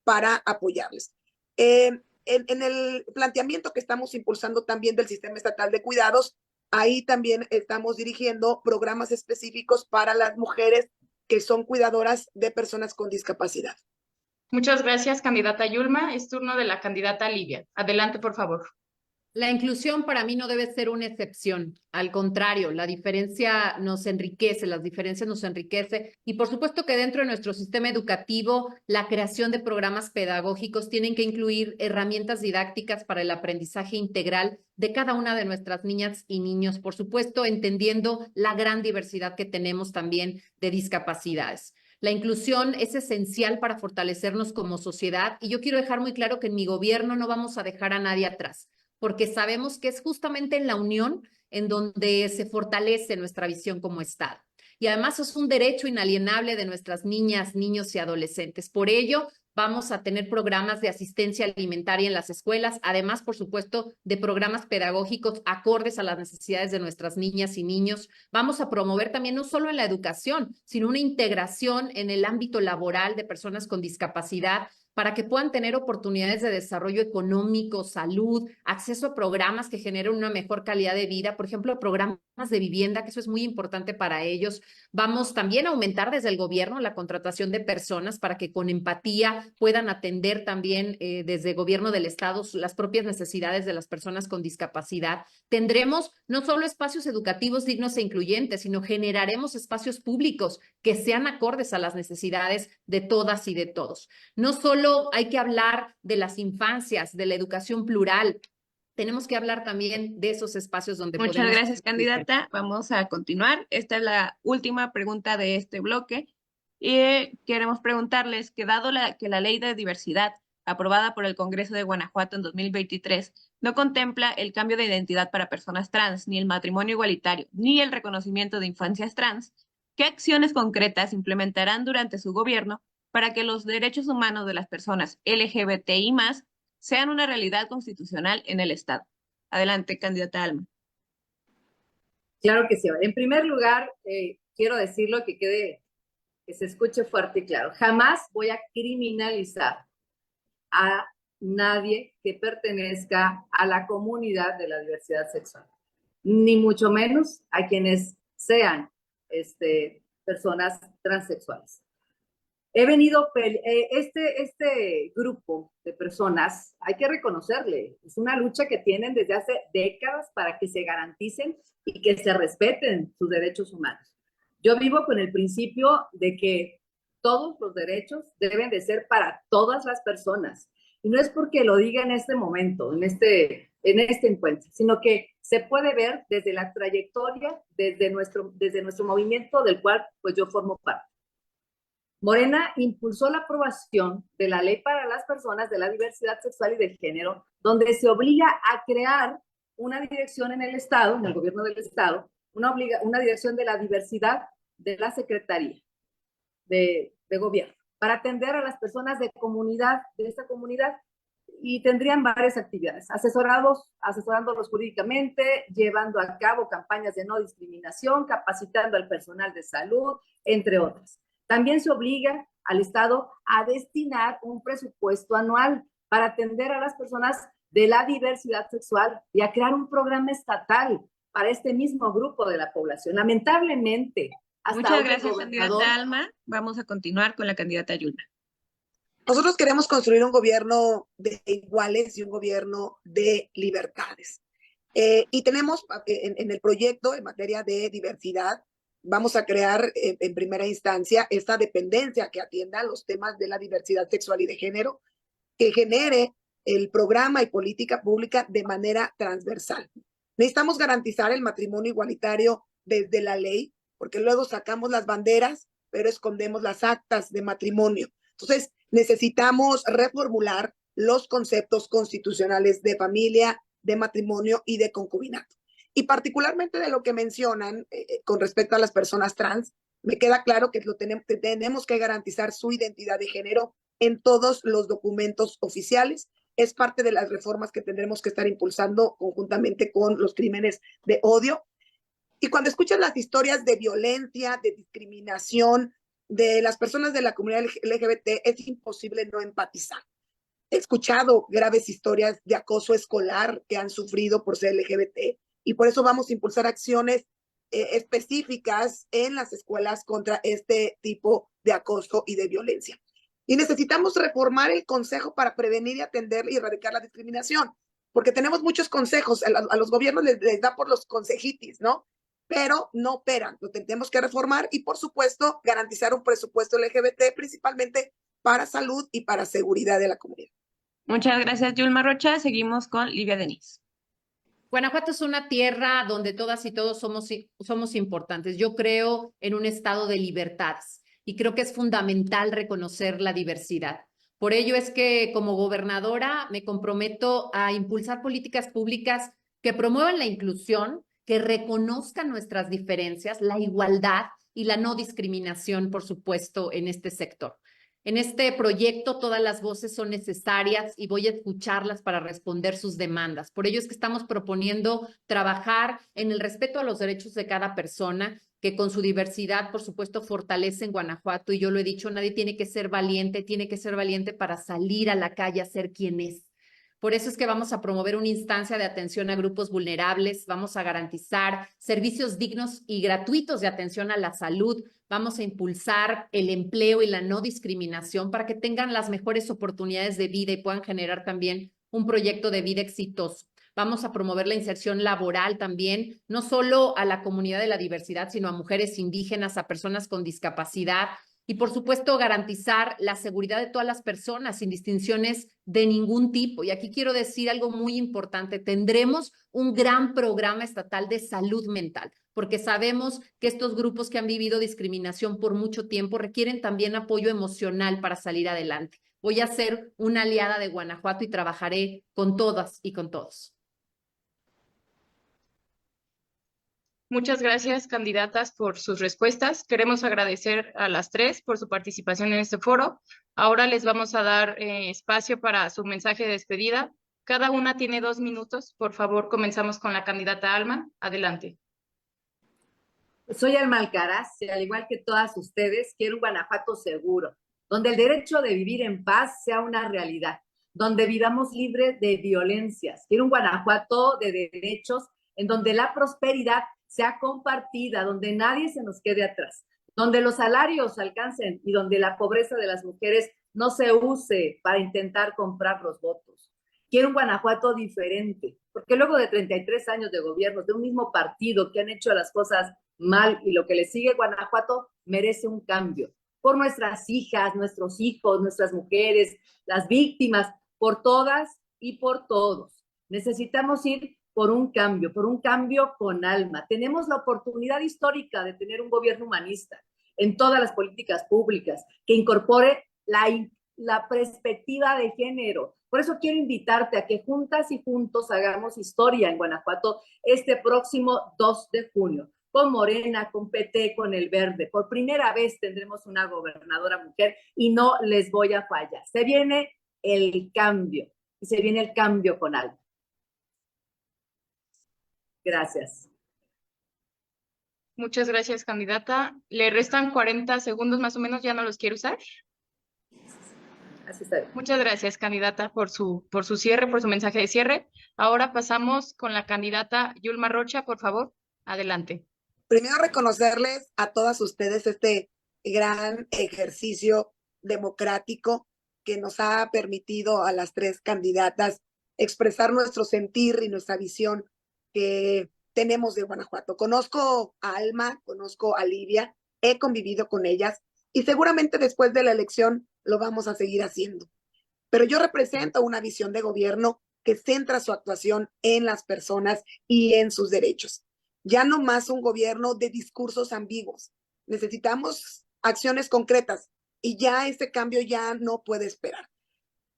para apoyarles. En el planteamiento que estamos impulsando también del Sistema Estatal de Cuidados, ahí también estamos dirigiendo programas específicos para las mujeres que son cuidadoras de personas con discapacidad. Muchas gracias, candidata Yulma. Es turno de la candidata Livia. Adelante, por favor. La inclusión para mí no debe ser una excepción, al contrario, la diferencia nos enriquece, las diferencias nos enriquece y por supuesto que dentro de nuestro sistema educativo la creación de programas pedagógicos tienen que incluir herramientas didácticas para el aprendizaje integral de cada una de nuestras niñas y niños, por supuesto entendiendo la gran diversidad que tenemos también de discapacidades. La inclusión es esencial para fortalecernos como sociedad y yo quiero dejar muy claro que en mi gobierno no vamos a dejar a nadie atrás, porque sabemos que es justamente en la unión en donde se fortalece nuestra visión como Estado. Y además es un derecho inalienable de nuestras niñas, niños y adolescentes. Por ello, vamos a tener programas de asistencia alimentaria en las escuelas, además, por supuesto, de programas pedagógicos acordes a las necesidades de nuestras niñas y niños. Vamos a promover también no solo en la educación, sino una integración en el ámbito laboral de personas con discapacidad, para que puedan tener oportunidades de desarrollo económico, salud, acceso a programas que generen una mejor calidad de vida, por ejemplo, programas de vivienda, que eso es muy importante para ellos. Vamos también a aumentar desde el gobierno la contratación de personas para que con empatía puedan atender también desde el gobierno del Estado las propias necesidades de las personas con discapacidad. Tendremos no solo espacios educativos dignos e incluyentes, sino generaremos espacios públicos que sean acordes a las necesidades de todas y de todos. No solo hay que hablar de las infancias, de la educación plural, tenemos que hablar también de esos espacios donde Muchas podemos... gracias, candidata. Vamos a continuar. Esta es la última pregunta de este bloque. Y queremos preguntarles que dado que la Ley de Diversidad aprobada por el Congreso de Guanajuato en 2023 no contempla el cambio de identidad para personas trans, ni el matrimonio igualitario, ni el reconocimiento de infancias trans, ¿qué acciones concretas implementarán durante su gobierno para que los derechos humanos de las personas LGBTI+ sean una realidad constitucional en el Estado? Adelante, candidata Alma. Claro que sí. En primer lugar, quiero decirlo que se escuche fuerte y claro. Jamás voy a criminalizar a nadie que pertenezca a la comunidad de la diversidad sexual, ni mucho menos a quienes sean personas transexuales. He venido, este grupo de personas, hay que reconocerle, es una lucha que tienen desde hace décadas para que se garanticen y que se respeten sus derechos humanos. Yo vivo con el principio de que todos los derechos deben de ser para todas las personas. Y no es porque lo diga en este momento, en este encuentro, sino que se puede ver desde la trayectoria, desde nuestro movimiento del cual pues yo formo parte. Morena impulsó la aprobación de la Ley para las Personas de la Diversidad Sexual y de Género, donde se obliga a crear una dirección en el Estado, en el gobierno del Estado, una dirección de la diversidad de la Secretaría de Gobierno, para atender a las personas de esta comunidad, y tendrían varias actividades, asesorándolos jurídicamente, llevando a cabo campañas de no discriminación, capacitando al personal de salud, entre otras. También se obliga al Estado a destinar un presupuesto anual para atender a las personas de la diversidad sexual y a crear un programa estatal para este mismo grupo de la población. Lamentablemente, muchas gracias, candidata Alma. Vamos a continuar con la candidata Yulma. Nosotros queremos construir un gobierno de iguales y un gobierno de libertades. Y tenemos en el proyecto en materia de diversidad, vamos a crear en primera instancia esta dependencia que atienda los temas de la diversidad sexual y de género, que genere el programa y política pública de manera transversal. Necesitamos garantizar el matrimonio igualitario desde la ley, porque luego sacamos las banderas, pero escondemos las actas de matrimonio. Entonces, necesitamos reformular los conceptos constitucionales de familia, de matrimonio y de concubinato. Y particularmente de lo que mencionan con respecto a las personas trans, me queda claro que tenemos que garantizar su identidad de género en todos los documentos oficiales. Es parte de las reformas que tendremos que estar impulsando conjuntamente con los crímenes de odio. Y cuando escuchas las historias de violencia, de discriminación de las personas de la comunidad LGBT, es imposible no empatizar. He escuchado graves historias de acoso escolar que han sufrido por ser LGBT, y por eso vamos a impulsar acciones específicas en las escuelas contra este tipo de acoso y de violencia. Y necesitamos reformar el Consejo para prevenir y atender y erradicar la discriminación. porque tenemos muchos consejos, a los gobiernos les da por los consejitis, ¿no? Pero no operan, lo tenemos que reformar y, por supuesto, garantizar un presupuesto LGBT, principalmente para salud y para seguridad de la comunidad. Muchas gracias, Yulma Rocha. Seguimos con Livia Denis. Guanajuato es una tierra donde todas y todos somos importantes. Yo creo en un estado de libertades y creo que es fundamental reconocer la diversidad. Por ello es que como gobernadora me comprometo a impulsar políticas públicas que promuevan la inclusión, que reconozcan nuestras diferencias, la igualdad y la no discriminación, por supuesto, en este sector. En este proyecto todas las voces son necesarias y voy a escucharlas para responder sus demandas. Por ello es que estamos proponiendo trabajar en el respeto a los derechos de cada persona, que con su diversidad, por supuesto, fortalece en Guanajuato. Y yo lo he dicho, nadie tiene que ser valiente para salir a la calle a ser quien es. Por eso es que vamos a promover una instancia de atención a grupos vulnerables, vamos a garantizar servicios dignos y gratuitos de atención a la salud, vamos a impulsar el empleo y la no discriminación para que tengan las mejores oportunidades de vida y puedan generar también un proyecto de vida exitoso. Vamos a promover la inserción laboral también, no solo a la comunidad de la diversidad, sino a mujeres indígenas, a personas con discapacidad, y por supuesto garantizar la seguridad de todas las personas sin distinciones de ningún tipo. Y aquí quiero decir algo muy importante, tendremos un gran programa estatal de salud mental, porque sabemos que estos grupos que han vivido discriminación por mucho tiempo requieren también apoyo emocional para salir adelante. Voy a ser una aliada de Guanajuato y trabajaré con todas y con todos. Muchas gracias, candidatas, por sus respuestas. Queremos agradecer a las tres por su participación en este foro. Ahora les vamos a dar espacio para su mensaje de despedida. Cada una tiene 2 minutos. Por favor, comenzamos con la candidata Alma. Adelante. Soy Alma Alcaraz y al igual que todas ustedes, quiero un Guanajuato seguro, donde el derecho de vivir en paz sea una realidad, donde vivamos libres de violencias. Quiero un Guanajuato de derechos en donde la prosperidad sea compartida, donde nadie se nos quede atrás, donde los salarios alcancen y donde la pobreza de las mujeres no se use para intentar comprar los votos. Quiero un Guanajuato diferente, porque luego de 33 años de gobierno de un mismo partido que han hecho las cosas mal y lo que le sigue, Guanajuato merece un cambio por nuestras hijas, nuestros hijos, nuestras mujeres, las víctimas, por todas y por todos. Necesitamos ir por un cambio con alma. Tenemos la oportunidad histórica de tener un gobierno humanista en todas las políticas públicas que incorpore la perspectiva de género. Por eso quiero invitarte a que juntas y juntos hagamos historia en Guanajuato este próximo 2 de junio, con Morena, con PT, con el Verde. Por primera vez tendremos una gobernadora mujer y no les voy a fallar. Se viene el cambio y se viene el cambio con alma. Gracias. Muchas gracias, candidata. Le restan 40 segundos más o menos, ¿ya no los quiere usar? Así está. Muchas gracias, candidata, por su cierre, por su mensaje de cierre. Ahora pasamos con la candidata Yulma Rocha, por favor, adelante. Primero reconocerles a todas ustedes este gran ejercicio democrático que nos ha permitido a las tres candidatas expresar nuestro sentir y nuestra visión que tenemos de Guanajuato. Conozco a Alma, conozco a Livia, he convivido con ellas y seguramente después de la elección lo vamos a seguir haciendo. Pero yo represento una visión de gobierno que centra su actuación en las personas y en sus derechos. Ya no más un gobierno de discursos ambiguos. Necesitamos acciones concretas y ya este cambio ya no puede esperar.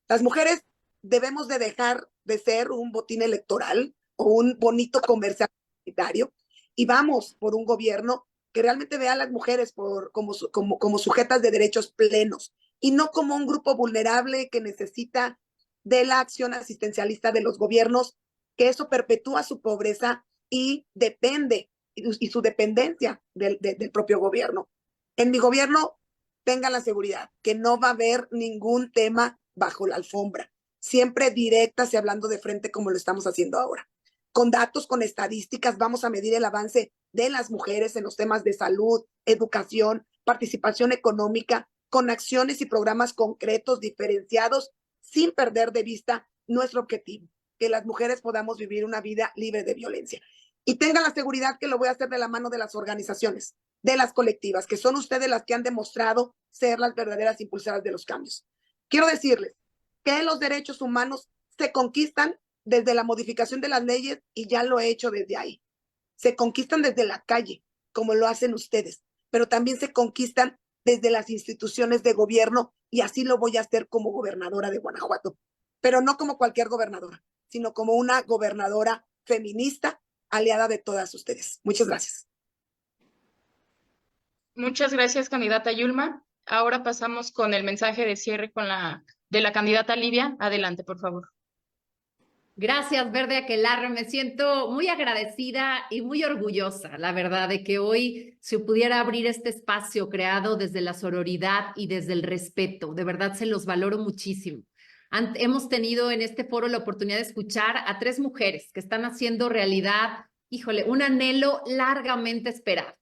Las mujeres debemos de dejar de ser un botín electoral o un bonito comercial publicitario y vamos por un gobierno que realmente vea a las mujeres como sujetas de derechos plenos y no como un grupo vulnerable que necesita de la acción asistencialista de los gobiernos, que eso perpetúa su pobreza y depende, y su dependencia del propio gobierno. En mi gobierno, tengan la seguridad que no va a haber ningún tema bajo la alfombra, siempre directas y hablando de frente como lo estamos haciendo ahora. Con datos, con estadísticas, vamos a medir el avance de las mujeres en los temas de salud, educación, participación económica, con acciones y programas concretos, diferenciados, sin perder de vista nuestro objetivo, que las mujeres podamos vivir una vida libre de violencia. Y tengan la seguridad que lo voy a hacer de la mano de las organizaciones, de las colectivas, que son ustedes las que han demostrado ser las verdaderas impulsoras de los cambios. Quiero decirles que los derechos humanos se conquistan desde la modificación de las leyes y ya lo he hecho desde ahí. Se conquistan desde la calle, como lo hacen ustedes, pero también se conquistan desde las instituciones de gobierno y así lo voy a hacer como gobernadora de Guanajuato, pero no como cualquier gobernadora, sino como una gobernadora feminista, aliada de todas ustedes. Muchas gracias. Muchas gracias, candidata Yulma. Ahora pasamos con el mensaje de cierre de la candidata Livia. Adelante, por favor. Gracias, Verde Aquelarre. Me siento muy agradecida y muy orgullosa, la verdad, de que hoy se pudiera abrir este espacio creado desde la sororidad y desde el respeto. De verdad, se los valoro muchísimo. Hemos tenido en este foro la oportunidad de escuchar a 3 mujeres que están haciendo realidad, híjole, un anhelo largamente esperado.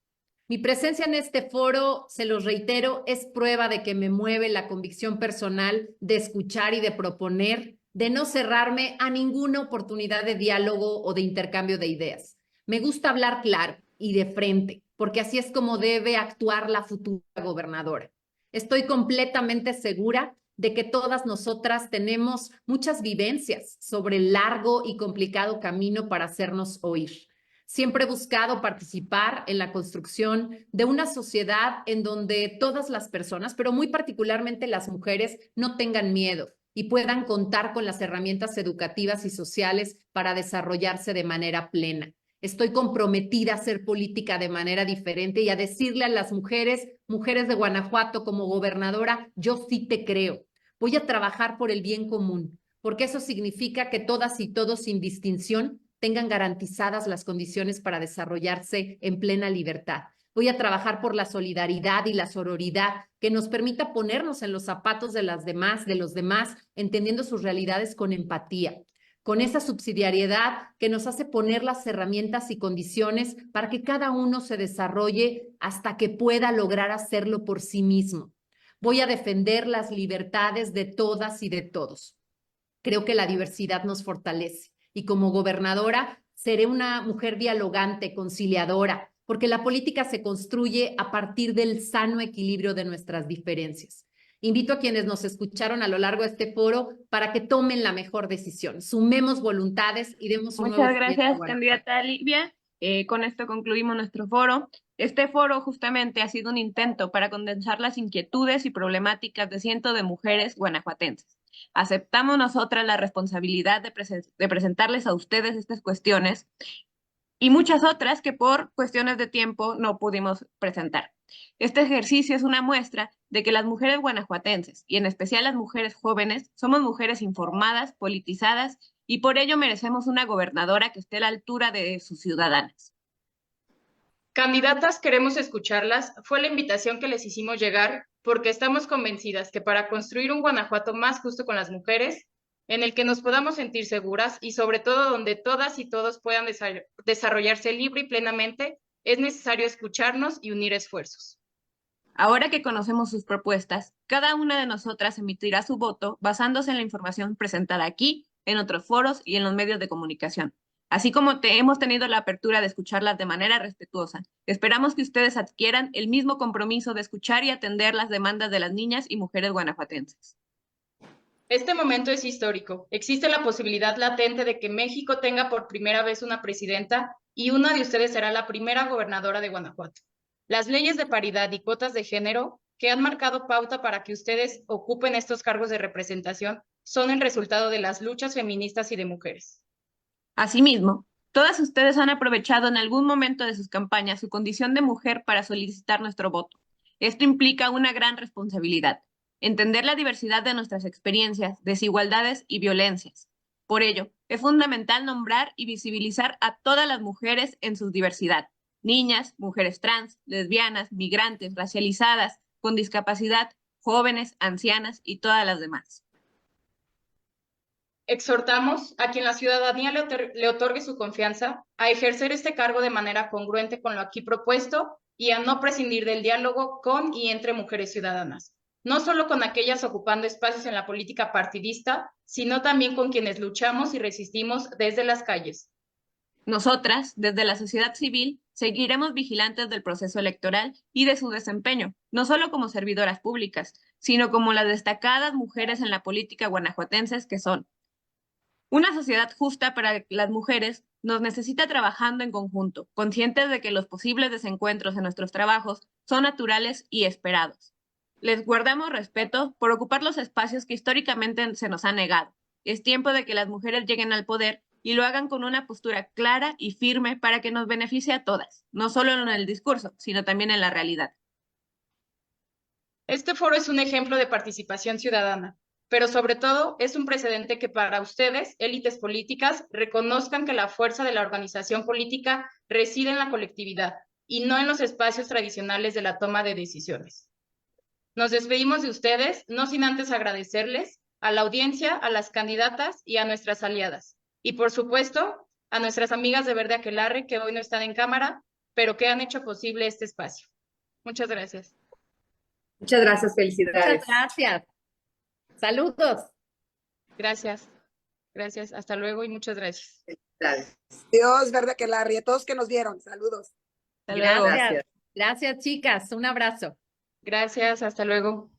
Mi presencia en este foro, se los reitero, es prueba de que me mueve la convicción personal de escuchar y de proponer, de no cerrarme a ninguna oportunidad de diálogo o de intercambio de ideas. Me gusta hablar claro y de frente, porque así es como debe actuar la futura gobernadora. Estoy completamente segura de que todas nosotras tenemos muchas vivencias sobre el largo y complicado camino para hacernos oír. Siempre he buscado participar en la construcción de una sociedad en donde todas las personas, pero muy particularmente las mujeres, no tengan miedo y puedan contar con las herramientas educativas y sociales para desarrollarse de manera plena. Estoy comprometida a hacer política de manera diferente y a decirle a las mujeres de Guanajuato como gobernadora, yo sí te creo. Voy a trabajar por el bien común, porque eso significa que todas y todos sin distinción tengan garantizadas las condiciones para desarrollarse en plena libertad. Voy a trabajar por la solidaridad y la sororidad que nos permita ponernos en los zapatos de los demás, entendiendo sus realidades con empatía, con esa subsidiariedad que nos hace poner las herramientas y condiciones para que cada uno se desarrolle hasta que pueda lograr hacerlo por sí mismo. Voy a defender las libertades de todas y de todos. Creo que la diversidad nos fortalece. Y como gobernadora, seré una mujer dialogante, conciliadora, porque la política se construye a partir del sano equilibrio de nuestras diferencias. Invito a quienes nos escucharon a lo largo de este foro para que tomen la mejor decisión. Sumemos voluntades y demos un nuevo Muchas gracias, candidata Livia. Con esto concluimos nuestro foro. Este foro justamente ha sido un intento para condensar las inquietudes y problemáticas de cientos de mujeres guanajuatenses. Aceptamos nosotras la responsabilidad de presentarles a ustedes estas cuestiones y muchas otras que por cuestiones de tiempo no pudimos presentar. Este ejercicio es una muestra de que las mujeres guanajuatenses, y en especial las mujeres jóvenes, somos mujeres informadas, politizadas, y por ello merecemos una gobernadora que esté a la altura de sus ciudadanas. Candidatas, queremos escucharlas. Fue la invitación que les hicimos llegar porque estamos convencidas que para construir un Guanajuato más justo con las mujeres, en el que nos podamos sentir seguras y sobre todo donde todas y todos puedan desarrollarse libre y plenamente, es necesario escucharnos y unir esfuerzos. Ahora que conocemos sus propuestas, cada una de nosotras emitirá su voto basándose en la información presentada aquí, en otros foros y en los medios de comunicación. Así como hemos tenido la apertura de escucharlas de manera respetuosa, esperamos que ustedes adquieran el mismo compromiso de escuchar y atender las demandas de las niñas y mujeres guanajuatenses. Este momento es histórico. Existe la posibilidad latente de que México tenga por primera vez una presidenta y una de ustedes será la primera gobernadora de Guanajuato. Las leyes de paridad y cuotas de género que han marcado pauta para que ustedes ocupen estos cargos de representación son el resultado de las luchas feministas y de mujeres. Asimismo, todas ustedes han aprovechado en algún momento de sus campañas su condición de mujer para solicitar nuestro voto. Esto implica una gran responsabilidad, entender la diversidad de nuestras experiencias, desigualdades y violencias. Por ello, es fundamental nombrar y visibilizar a todas las mujeres en su diversidad, niñas, mujeres trans, lesbianas, migrantes, racializadas, con discapacidad, jóvenes, ancianas y todas las demás. Exhortamos a quien la ciudadanía le otorgue su confianza a ejercer este cargo de manera congruente con lo aquí propuesto y a no prescindir del diálogo con y entre mujeres ciudadanas. no solo con aquellas ocupando espacios en la política partidista, sino también con quienes luchamos y resistimos desde las calles. Nosotras, desde la sociedad civil, seguiremos vigilantes del proceso electoral y de su desempeño, no solo como servidoras públicas, sino como las destacadas mujeres en la política guanajuatenses que son. Una sociedad justa para las mujeres nos necesita trabajando en conjunto, conscientes de que los posibles desencuentros en nuestros trabajos son naturales y esperados. Les guardamos respeto por ocupar los espacios que históricamente se nos han negado. Es tiempo de que las mujeres lleguen al poder y lo hagan con una postura clara y firme para que nos beneficie a todas, no solo en el discurso, sino también en la realidad. Este foro es un ejemplo de participación ciudadana, pero sobre todo es un precedente que para ustedes, élites políticas, reconozcan que la fuerza de la organización política reside en la colectividad y no en los espacios tradicionales de la toma de decisiones. Nos despedimos de ustedes, no sin antes agradecerles a la audiencia, a las candidatas y a nuestras aliadas. Y por supuesto, a nuestras amigas de Verde Aquelarre, que hoy no están en cámara, pero que han hecho posible este espacio. Muchas gracias. Muchas gracias, felicidades. Muchas gracias. Saludos. Gracias. Gracias. Hasta luego y muchas gracias. Felicidades. Dios, Verde Aquelarre, y a todos que nos vieron. Saludos. Hasta luego. Gracias. Gracias, chicas. Un abrazo. Gracias. Hasta luego.